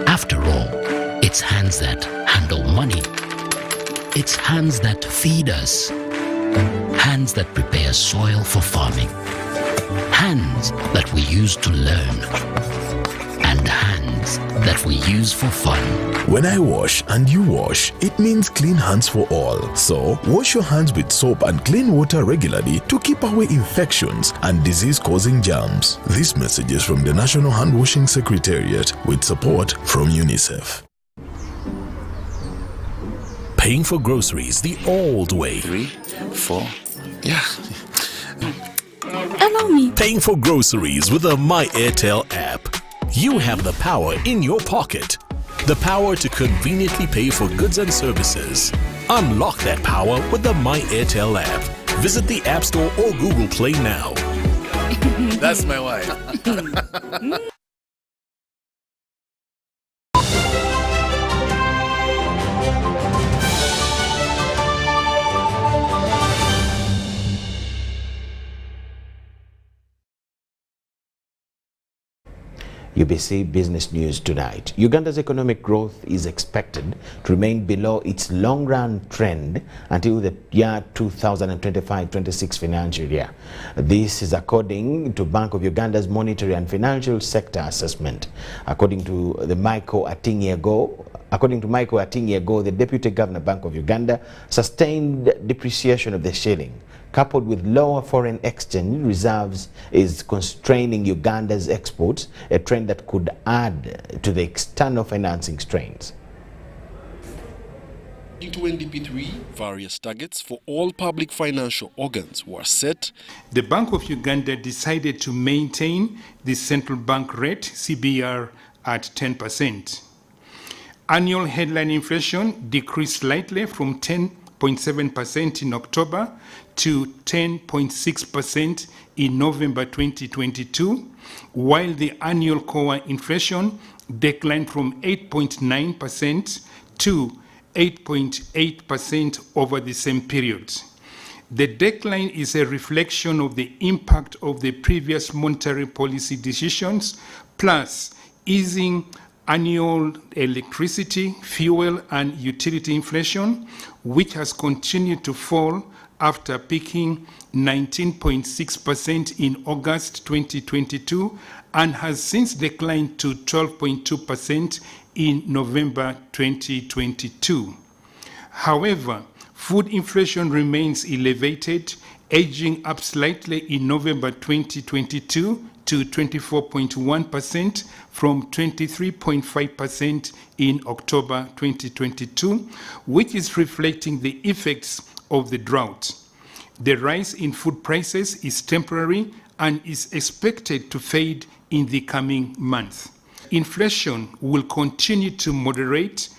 After all, it's hands that handle money. It's hands that feed us. Hands that prepare soil for farming. Hands that we use to learn. And hands that we use for fun. When I wash and you wash, it means clean hands for all. So, wash your hands with soap and clean water regularly to keep away infections and disease-causing germs. This message is from the National Hand Washing Secretariat with support from UNICEF. Paying for groceries the old way. 3, 4, yeah. Allow me. Paying for groceries with the My Airtel app. You have the power in your pocket. The power to conveniently pay for goods and services. Unlock that power with the My Airtel app. Visit the App Store or Google Play now. That's my wife. UBC Business News tonight. Uganda's economic growth is expected to remain below its long-run trend until the year 2025-26 financial year. This is according to Bank of Uganda's Monetary and Financial Sector Assessment. According to Michael Atingyego, the Deputy Governor, Bank of Uganda, sustained depreciation of the shilling, coupled with lower foreign exchange reserves, is constraining Uganda's exports, a trend that could add to the external financing strains. Into NDP3, various targets for all public financial organs were set. The Bank of Uganda decided to maintain the central bank rate, CBR, at 10%. Annual headline inflation decreased slightly from 10.7% in October to 10.6% in November 2022, while the annual core inflation declined from 8.9% to 8.8% over the same period. The decline is a reflection of the impact of the previous monetary policy decisions, plus easing annual electricity, fuel, and utility inflation, which has continued to fall after peaking 19.6% in August 2022 and has since declined to 12.2% in November 2022. However, food inflation remains elevated, edging up slightly in November 2022 to 24.1% from 23.5% in October 2022, which is reflecting the effects of the drought. The rise in food prices is temporary and is expected to fade in the coming months. Inflation will continue to moderate,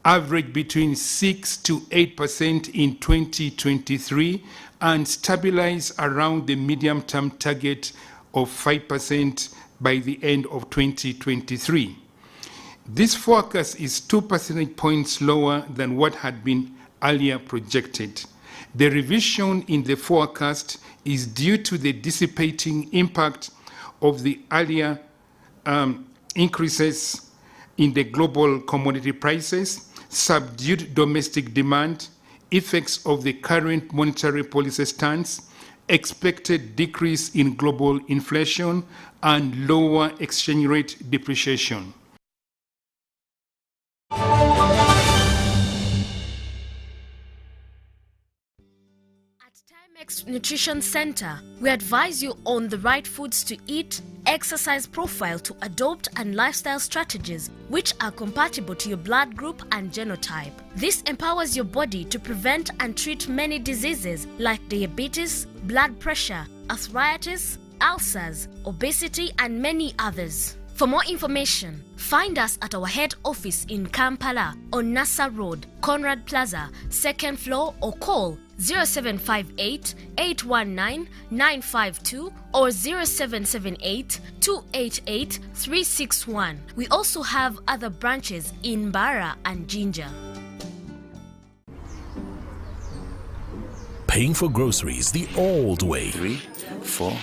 average between 6 to 8% in 2023, and stabilize around the medium-term target of 5% by the end of 2023. This forecast is 2 percentage points lower than what had been earlier projected. The revision in the forecast is due to the dissipating impact of the earlier increases in the global commodity prices, subdued domestic demand, effects of the current monetary policy stance, expected decrease in global inflation, and lower exchange rate depreciation. Nutrition Center, we advise you on the right foods to eat, exercise profile to adopt, and lifestyle strategies which are compatible to your blood group and genotype. This empowers your body to prevent and treat many diseases like diabetes, blood pressure, arthritis, ulcers, obesity, and many others. For more information, find us at our head office in Kampala on Nassa Road, Conrad Plaza, 2nd floor, or call 0758 819 952 or 0778 288 361. We also have other branches in Bara and Jinja. Paying for groceries the old way. 3, 4,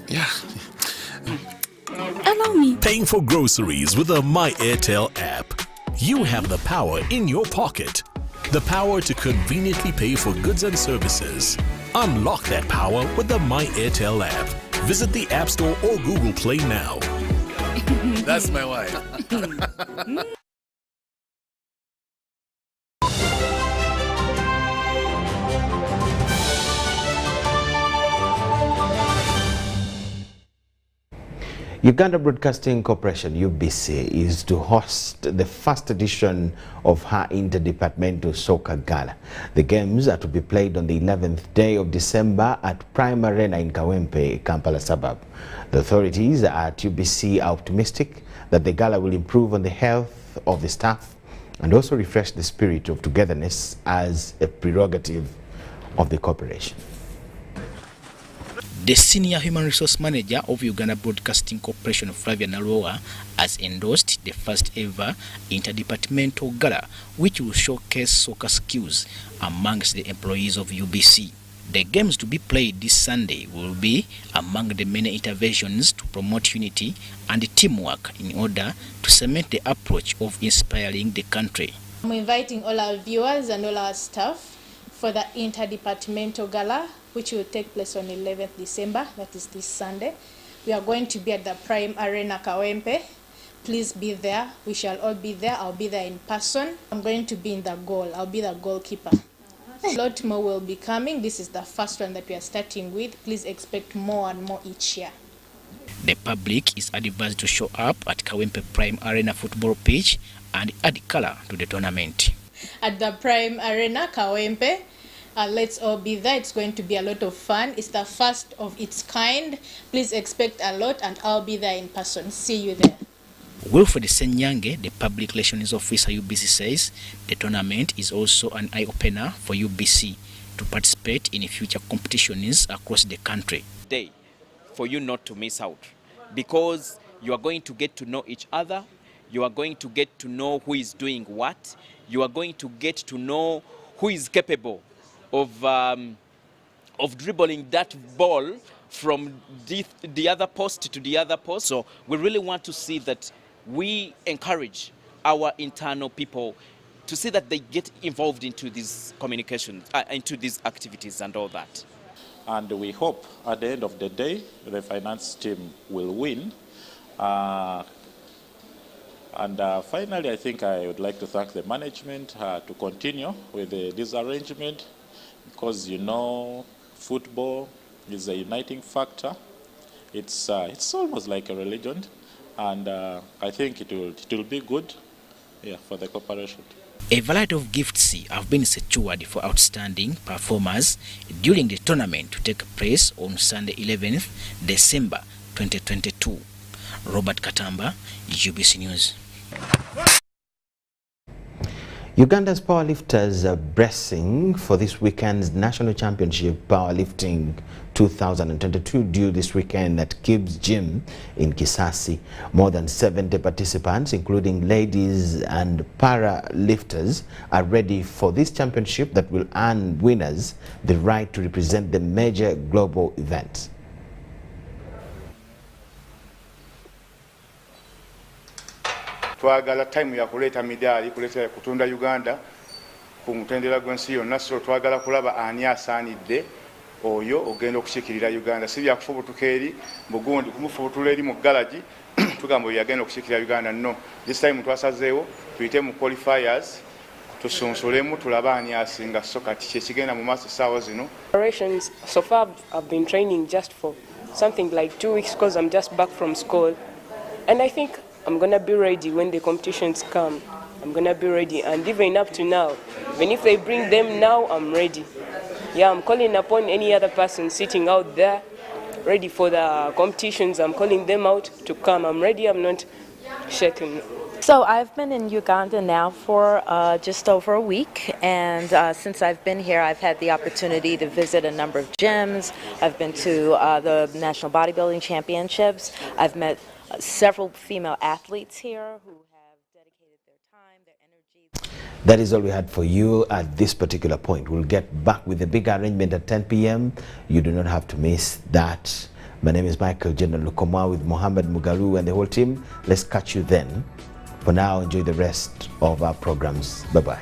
yeah. Allow me. Paying for groceries with the My Airtel app. You have the power in your pocket. The power to conveniently pay for goods and services. Unlock that power with the My Airtel app. Visit the App Store or Google Play now. That's my wife. Uganda Broadcasting Corporation, UBC, is to host the first edition of her Interdepartmental Soccer Gala. The games are to be played on the 11th day of December at Prime Arena in Kawempe, Kampala suburb. The authorities at UBC are optimistic that the gala will improve on the health of the staff and also refresh the spirit of togetherness as a prerogative of the corporation. The Senior Human Resource Manager of Uganda Broadcasting Corporation, Flavia Naroa, has endorsed the first ever interdepartmental gala, which will showcase soccer skills amongst the employees of UBC. The games to be played this Sunday will be among the many interventions to promote unity and teamwork in order to cement the approach of inspiring the country. I'm inviting all our viewers and all our staff for the interdepartmental gala, which will take place on 11th December, that is this Sunday. We are going to be at the Prime Arena Kawempe. Please be there. We shall all be there. I'll be there in person. I'm going to be in the goal. I'll be the goalkeeper. A lot more will be coming. This is the first one that we are starting with. Please expect more and more each year. The public is advised to show up at Kawempe Prime Arena football pitch and add color to the tournament. at the Prime Arena, Kawempe. Let's all be there. It's going to be a lot of fun. It's the first of its kind. Please expect a lot, and I'll be there in person. See you there. Wilfred Senyange, the Public Relations Officer UBC, says the tournament is also an eye-opener for UBC to participate in future competitions across the country. Day for you not to miss out, because you are going to get to know each other, you are going to get to know who is doing what, you are going to get to know who is capable of dribbling that ball from the other post to the other post. So we really want to see that we encourage our internal people to see that they get involved into these communications, into these activities and all that. And we hope at the end of the day, the finance team will win. Finally, I think I would like to thank the management to continue with this arrangement, because you know football is a uniting factor. It's almost like a religion, and I think it will be good, for the cooperation. A variety of gifts have been secured for outstanding performers during the tournament to take place on Sunday 11th December 2022. Robert Katamba, UBC News. Uganda's powerlifters are bracing for this weekend's National Championship Powerlifting 2022 due this weekend at Gibbs Gym in Kisasi. More than 70 participants, including ladies and para-lifters, are ready for this championship that will earn winners the right to represent the major global events. Twagala time ya kuleta midali kuleta kutunda Uganda ku mutendera gwensi yonna, so twagala kulaba ani asaanidde oyo ogenda okushikirira Uganda. Si bya kufubutuka eri mugundi kumufubutula eri mu galaji tugamba oyo agenda okushikirira Uganda. No, this time twasazeewo tuyite mu qualifiers tusunsulemu tulaba ani asinga, so kati kyekigenda mu maaso saawa zino. Preparations so far I've been training just for something like 2 weeks because I'm just back from school, and I think I'm going to be ready when the competitions come. I'm going to be ready, and even up to now, even if they bring them now, I'm ready. Yeah, I'm calling upon any other person sitting out there ready for the competitions. I'm calling them out to come. I'm ready, I'm not shaken. So I've been in Uganda now for just over a week, and since I've been here, I've had the opportunity to visit a number of gyms. I've been to the National Bodybuilding Championships. I've met several female athletes here who have dedicated their time, their energy. That is all we had for you at this particular point. We'll get back with the big arrangement at 10 p.m. You do not have to miss that. My name is Michael General LUKOMWA with Mohammed Mugaru and the whole team. Let's catch you then. For now, enjoy the rest of our programs. Bye-bye.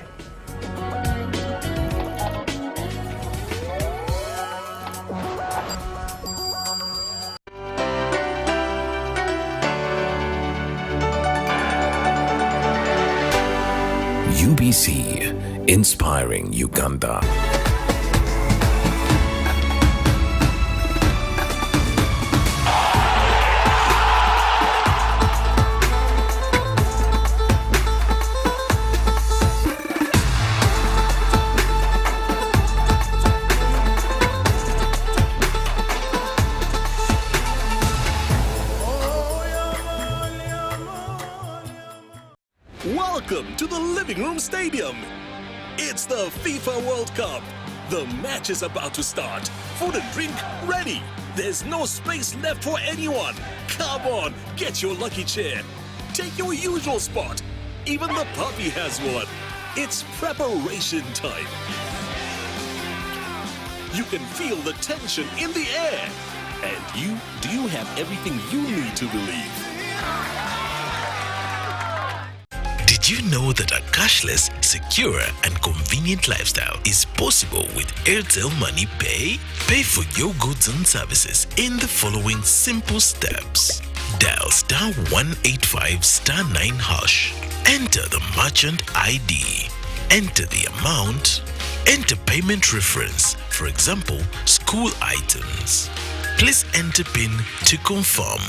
UBC, inspiring Uganda. Welcome to the Living Room Stadium. It's the FIFA World Cup. The match is about to start. Food and drink ready. There's no space left for anyone. Come on, get your lucky chair. Take your usual spot. Even the puppy has one. It's preparation time. You can feel the tension in the air. And do you have everything you need to believe? Did you know that a cashless, secure, and convenient lifestyle is possible with Airtel Money Pay? Pay for your goods and services in the following simple steps. Dial *185 *9#. Enter the merchant ID. Enter the amount. Enter payment reference, for example, school items. Please enter PIN to confirm.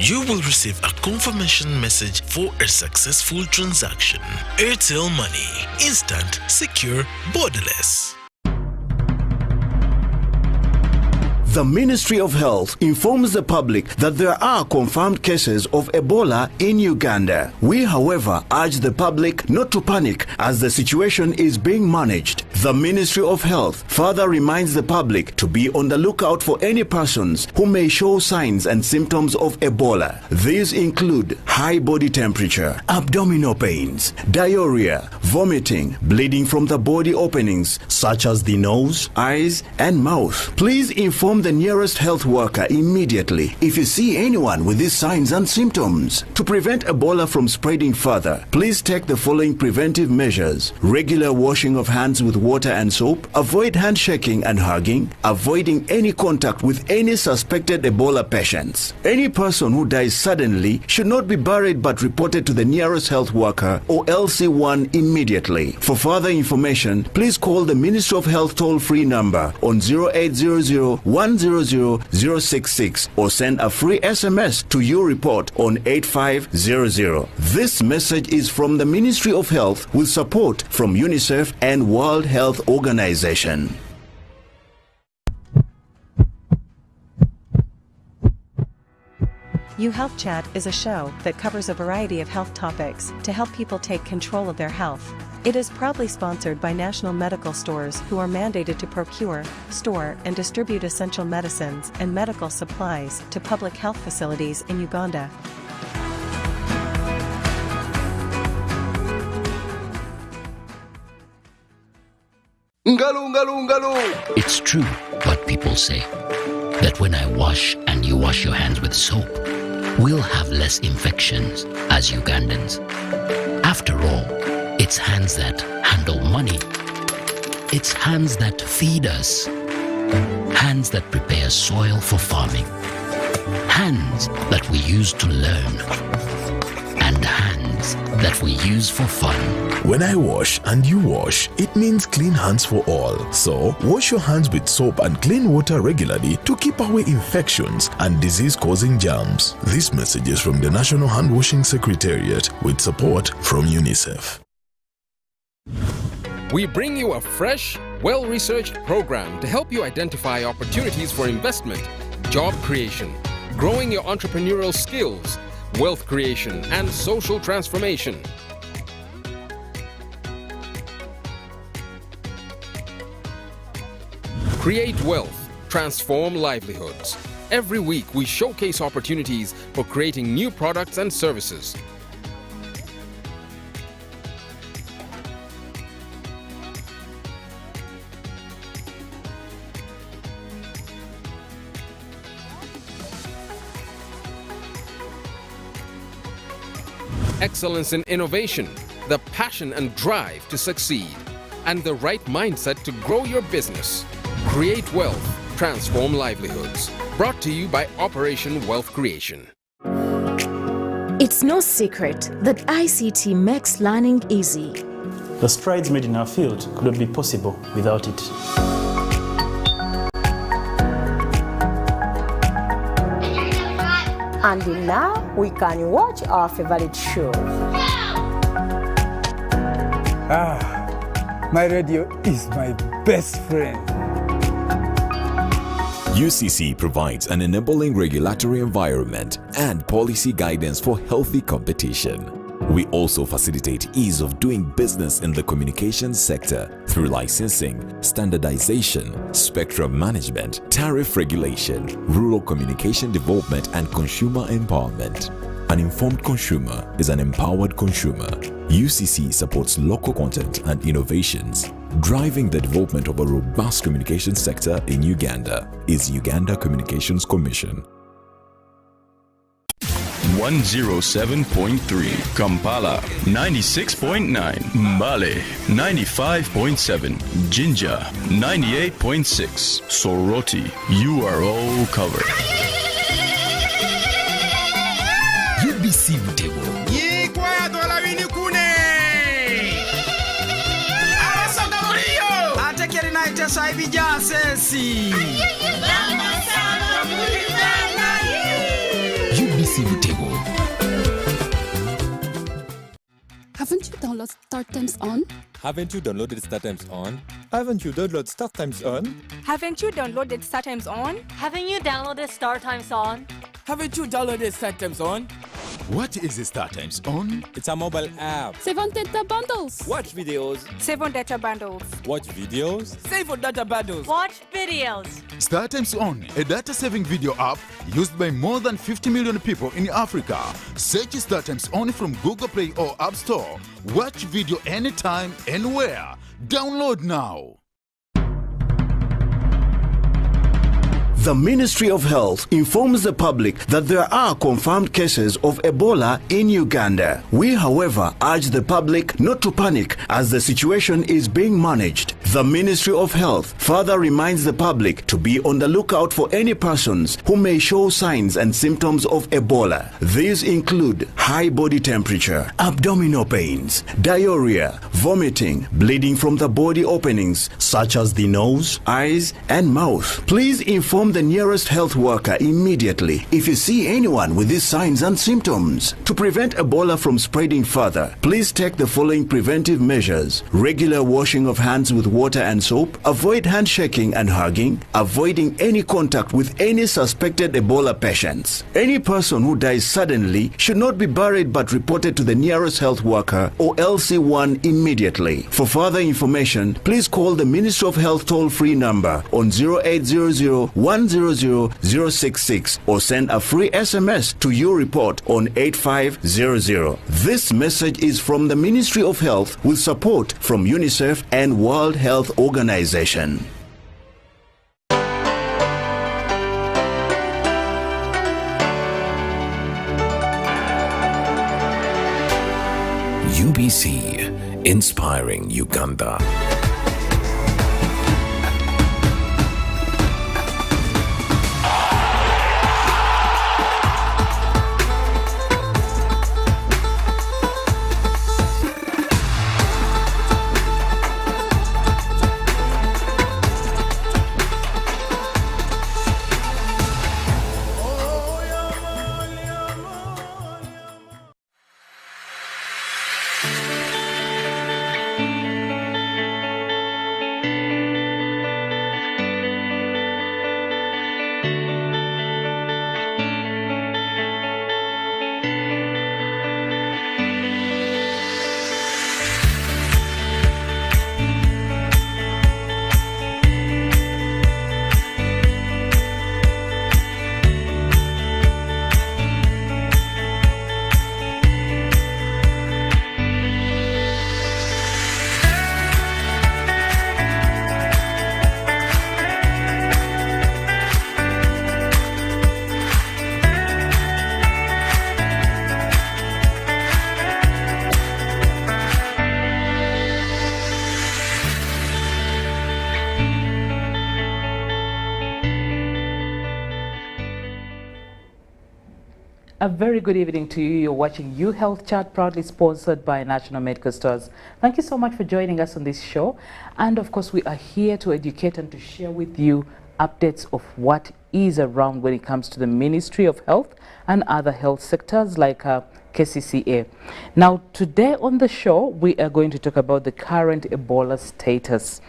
you will receive a confirmation message for a successful transaction. Airtel Money. Instant, secure, borderless. The Ministry of Health informs the public that there are confirmed cases of Ebola in Uganda. We, however, urge the public not to panic as the situation is being managed. The Ministry of Health further reminds the public to be on the lookout for any persons who may show signs and symptoms of Ebola. These include high body temperature, abdominal pains, diarrhea, vomiting, bleeding from the body openings such as the nose, eyes, and mouth. Please inform the nearest health worker immediately if you see anyone with these signs and symptoms. To prevent Ebola from spreading further, please take the following preventive measures: regular washing of hands with water and soap, avoid handshaking and hugging, avoiding any contact with any suspected Ebola patients. Any person who dies suddenly should not be buried but reported to the nearest health worker or LC1 immediately. For further information, please call the Ministry of Health toll-free number on 0800-100-066 or send a free SMS to your report on 8500. This message is from the Ministry of Health with support from UNICEF and World Health Organization. You Health Chat is a show that covers a variety of health topics to help people take control of their health. It is proudly sponsored by national medical stores who are mandated to procure, store, and distribute essential medicines and medical supplies to public health facilities in Uganda. It's true what people say, that when I wash and you wash your hands with soap, we'll have less infections as Ugandans. After all, it's hands that handle money. It's hands that feed us. Hands that prepare soil for farming. Hands that we use to learn. And hands that we use for fun. When I wash and you wash, it means clean hands for all. So, wash your hands with soap and clean water regularly to keep away infections and disease-causing germs. This message is from the National Hand Washing Secretariat with support from UNICEF. We bring you a fresh, well-researched program to help you identify opportunities for investment, job creation, growing your entrepreneurial skills, wealth creation, and social transformation. Create wealth, transform livelihoods. Every week we showcase opportunities for creating new products and services. Excellence in innovation, the passion and drive to succeed, and the right mindset to grow your business. Create wealth, transform livelihoods. Brought to you by Operation Wealth Creation. It's no secret that ICT makes learning easy. The strides made in our field could not be possible without it. And now we can watch our favorite shows. My radio is my best friend. UCC provides an enabling regulatory environment and policy guidance for healthy competition. We also facilitate ease of doing business in the communications sector through licensing, standardization, spectrum management, tariff regulation, rural communication development, and consumer empowerment. An informed consumer is an empowered consumer. UCC supports local content and innovations. Driving the development of a robust communication sector in Uganda is Uganda Communications Commission. 107.3 Kampala, 96.9 Mbale, 95.7 Jinja, 98.6 Soroti. You are all covered. UBC Mtego. Yikwaya dola wini kune. Abasoga muliyo. Atekeri na iteso ibija sesi. UBC Haven't you downloaded Start Times On? Haven't you downloaded Start Times On? Haven't you downloaded Start Times On? Haven't you downloaded Start Times On? Haven't you downloaded Start Times On? Haven't you downloaded Start Times On? What is the Start Times On? It's a mobile app. Save on data bundles. Watch videos. Save on data bundles. Watch videos. Save on data bundles. Watch videos. Start Times On, a data-saving video app used by more than 50 million people in Africa. Search Start Times On from Google Play or App Store. Watch video anytime, anywhere. Download now. The Ministry of Health informs the public that there are confirmed cases of Ebola in Uganda. We, however, urge the public not to panic as the situation is being managed. The Ministry of Health further reminds the public to be on the lookout for any persons who may show signs and symptoms of Ebola. These include high body temperature, abdominal pains, diarrhea, vomiting, bleeding from the body openings such as the nose, eyes, and mouth. Please inform the nearest health worker immediately if you see anyone with these signs and symptoms. To prevent Ebola from spreading further, please take the following preventive measures: regular washing of hands with water and soap, avoid handshaking and hugging, avoiding any contact with any suspected Ebola patients. Any person who dies suddenly should not be buried but reported to the nearest health worker or LC1 immediately. For further information, please call the Ministry of Health toll-free number on 0800 100-066 or send a free SMS to your report on 8500. This message is from the Ministry of Health with support from UNICEF and World Health Organization. UBC, inspiring Uganda. A very good evening to you. You're watching U Health Chat, proudly sponsored by National Medical Stores. Thank you so much for joining us on this show. And of course, we are here to educate and to share with you updates of what is around when it comes to the Ministry of Health and other health sectors like KCCA. Now, today on the show, we are going to talk about the current Ebola status.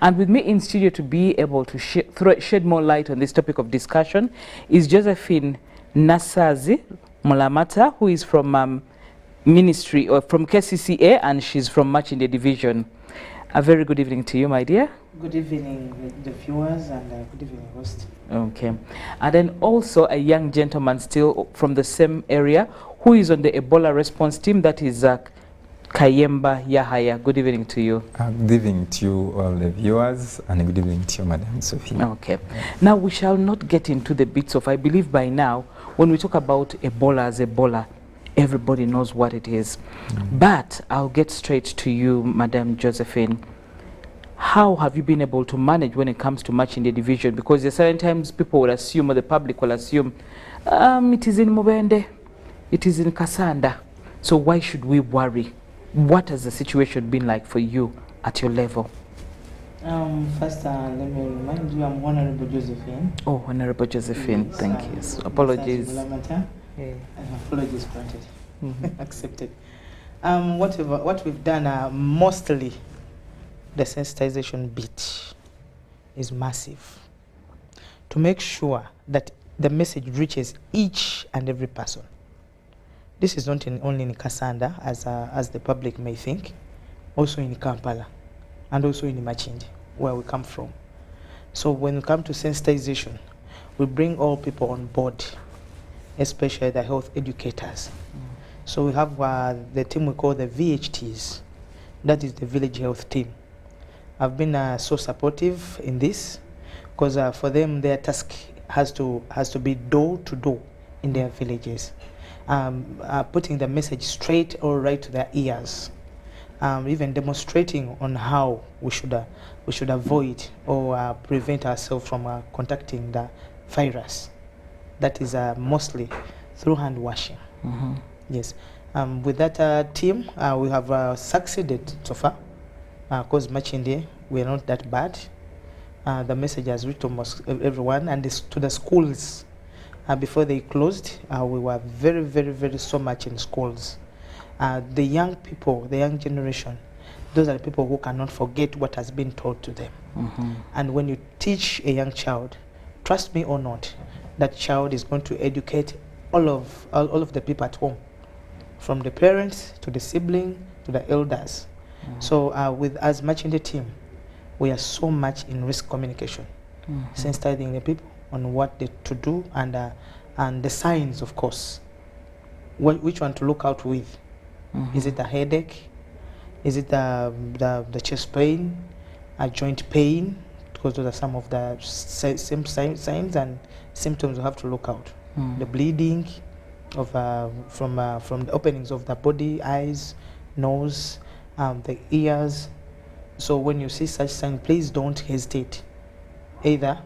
And with me in studio to be able to shed more light on this topic of discussion is Josephine Nasazi Mulamata, who is from Ministry or from KCCA, and she's from Mechanized Division. A very good evening to you, my dear. Good evening, the viewers, and good evening, host. Okay. And then also a young gentleman still from the same area who is on the Ebola response team, that is Kayemba Yahaya. Good evening to you. Good evening to you, all the viewers, and good evening to you, Madam Sophie. Okay. Now, we shall not get into the bits of, I believe by now, when we talk about Ebola as Ebola, everybody knows what it is. But I'll get straight to you, Madam Josephine. How have you been able to manage when it comes to Mechanized Division? Because there are certain times people will assume, or the public will assume, it is in Mubende, it is in Kasanda. So why should we worry? What has the situation been like for you at your level? First, let me remind you, I'm Honorable Josephine. Oh, Honorable Josephine, yes, thank you. So, apologies. Apologies granted. Accepted. What we've done, mostly the sensitization bit is massive to make sure that the message reaches each and every person. This is not only in Kasanda, as the public may think, also in Kampala, and also in Machindi, where we come from. So when we come to sensitization, we bring all people on board, especially the health educators. So we have the team we call the VHTs, that is the village health team. I've been so supportive in this, because for them their task has to be door to door in their villages, putting the message straight or right to their ears, even demonstrating on how we should avoid or prevent ourselves from contacting the virus. That is mostly through hand washing. Yes. With that team, we have succeeded so far, because Machindi, we are not that bad. The message has reached almost everyone, and to the schools. Before they closed, we were very, very, very so much in schools. The young people, the young generation, those are the people who cannot forget what has been taught to them. And when you teach a young child, trust me or not, that child is going to educate all of the people at home, from the parents to the sibling to the elders. So with as much in the team, we are so much in risk communication, sensitizing the people on what to do, and the signs, of course, which one to look out with. Is it a headache? Is it the chest pain, a joint pain? Because those are some of the same signs and symptoms you have to look out. The bleeding of from the openings of the body, eyes, nose, the ears. So when you see such signs, please don't hesitate. Either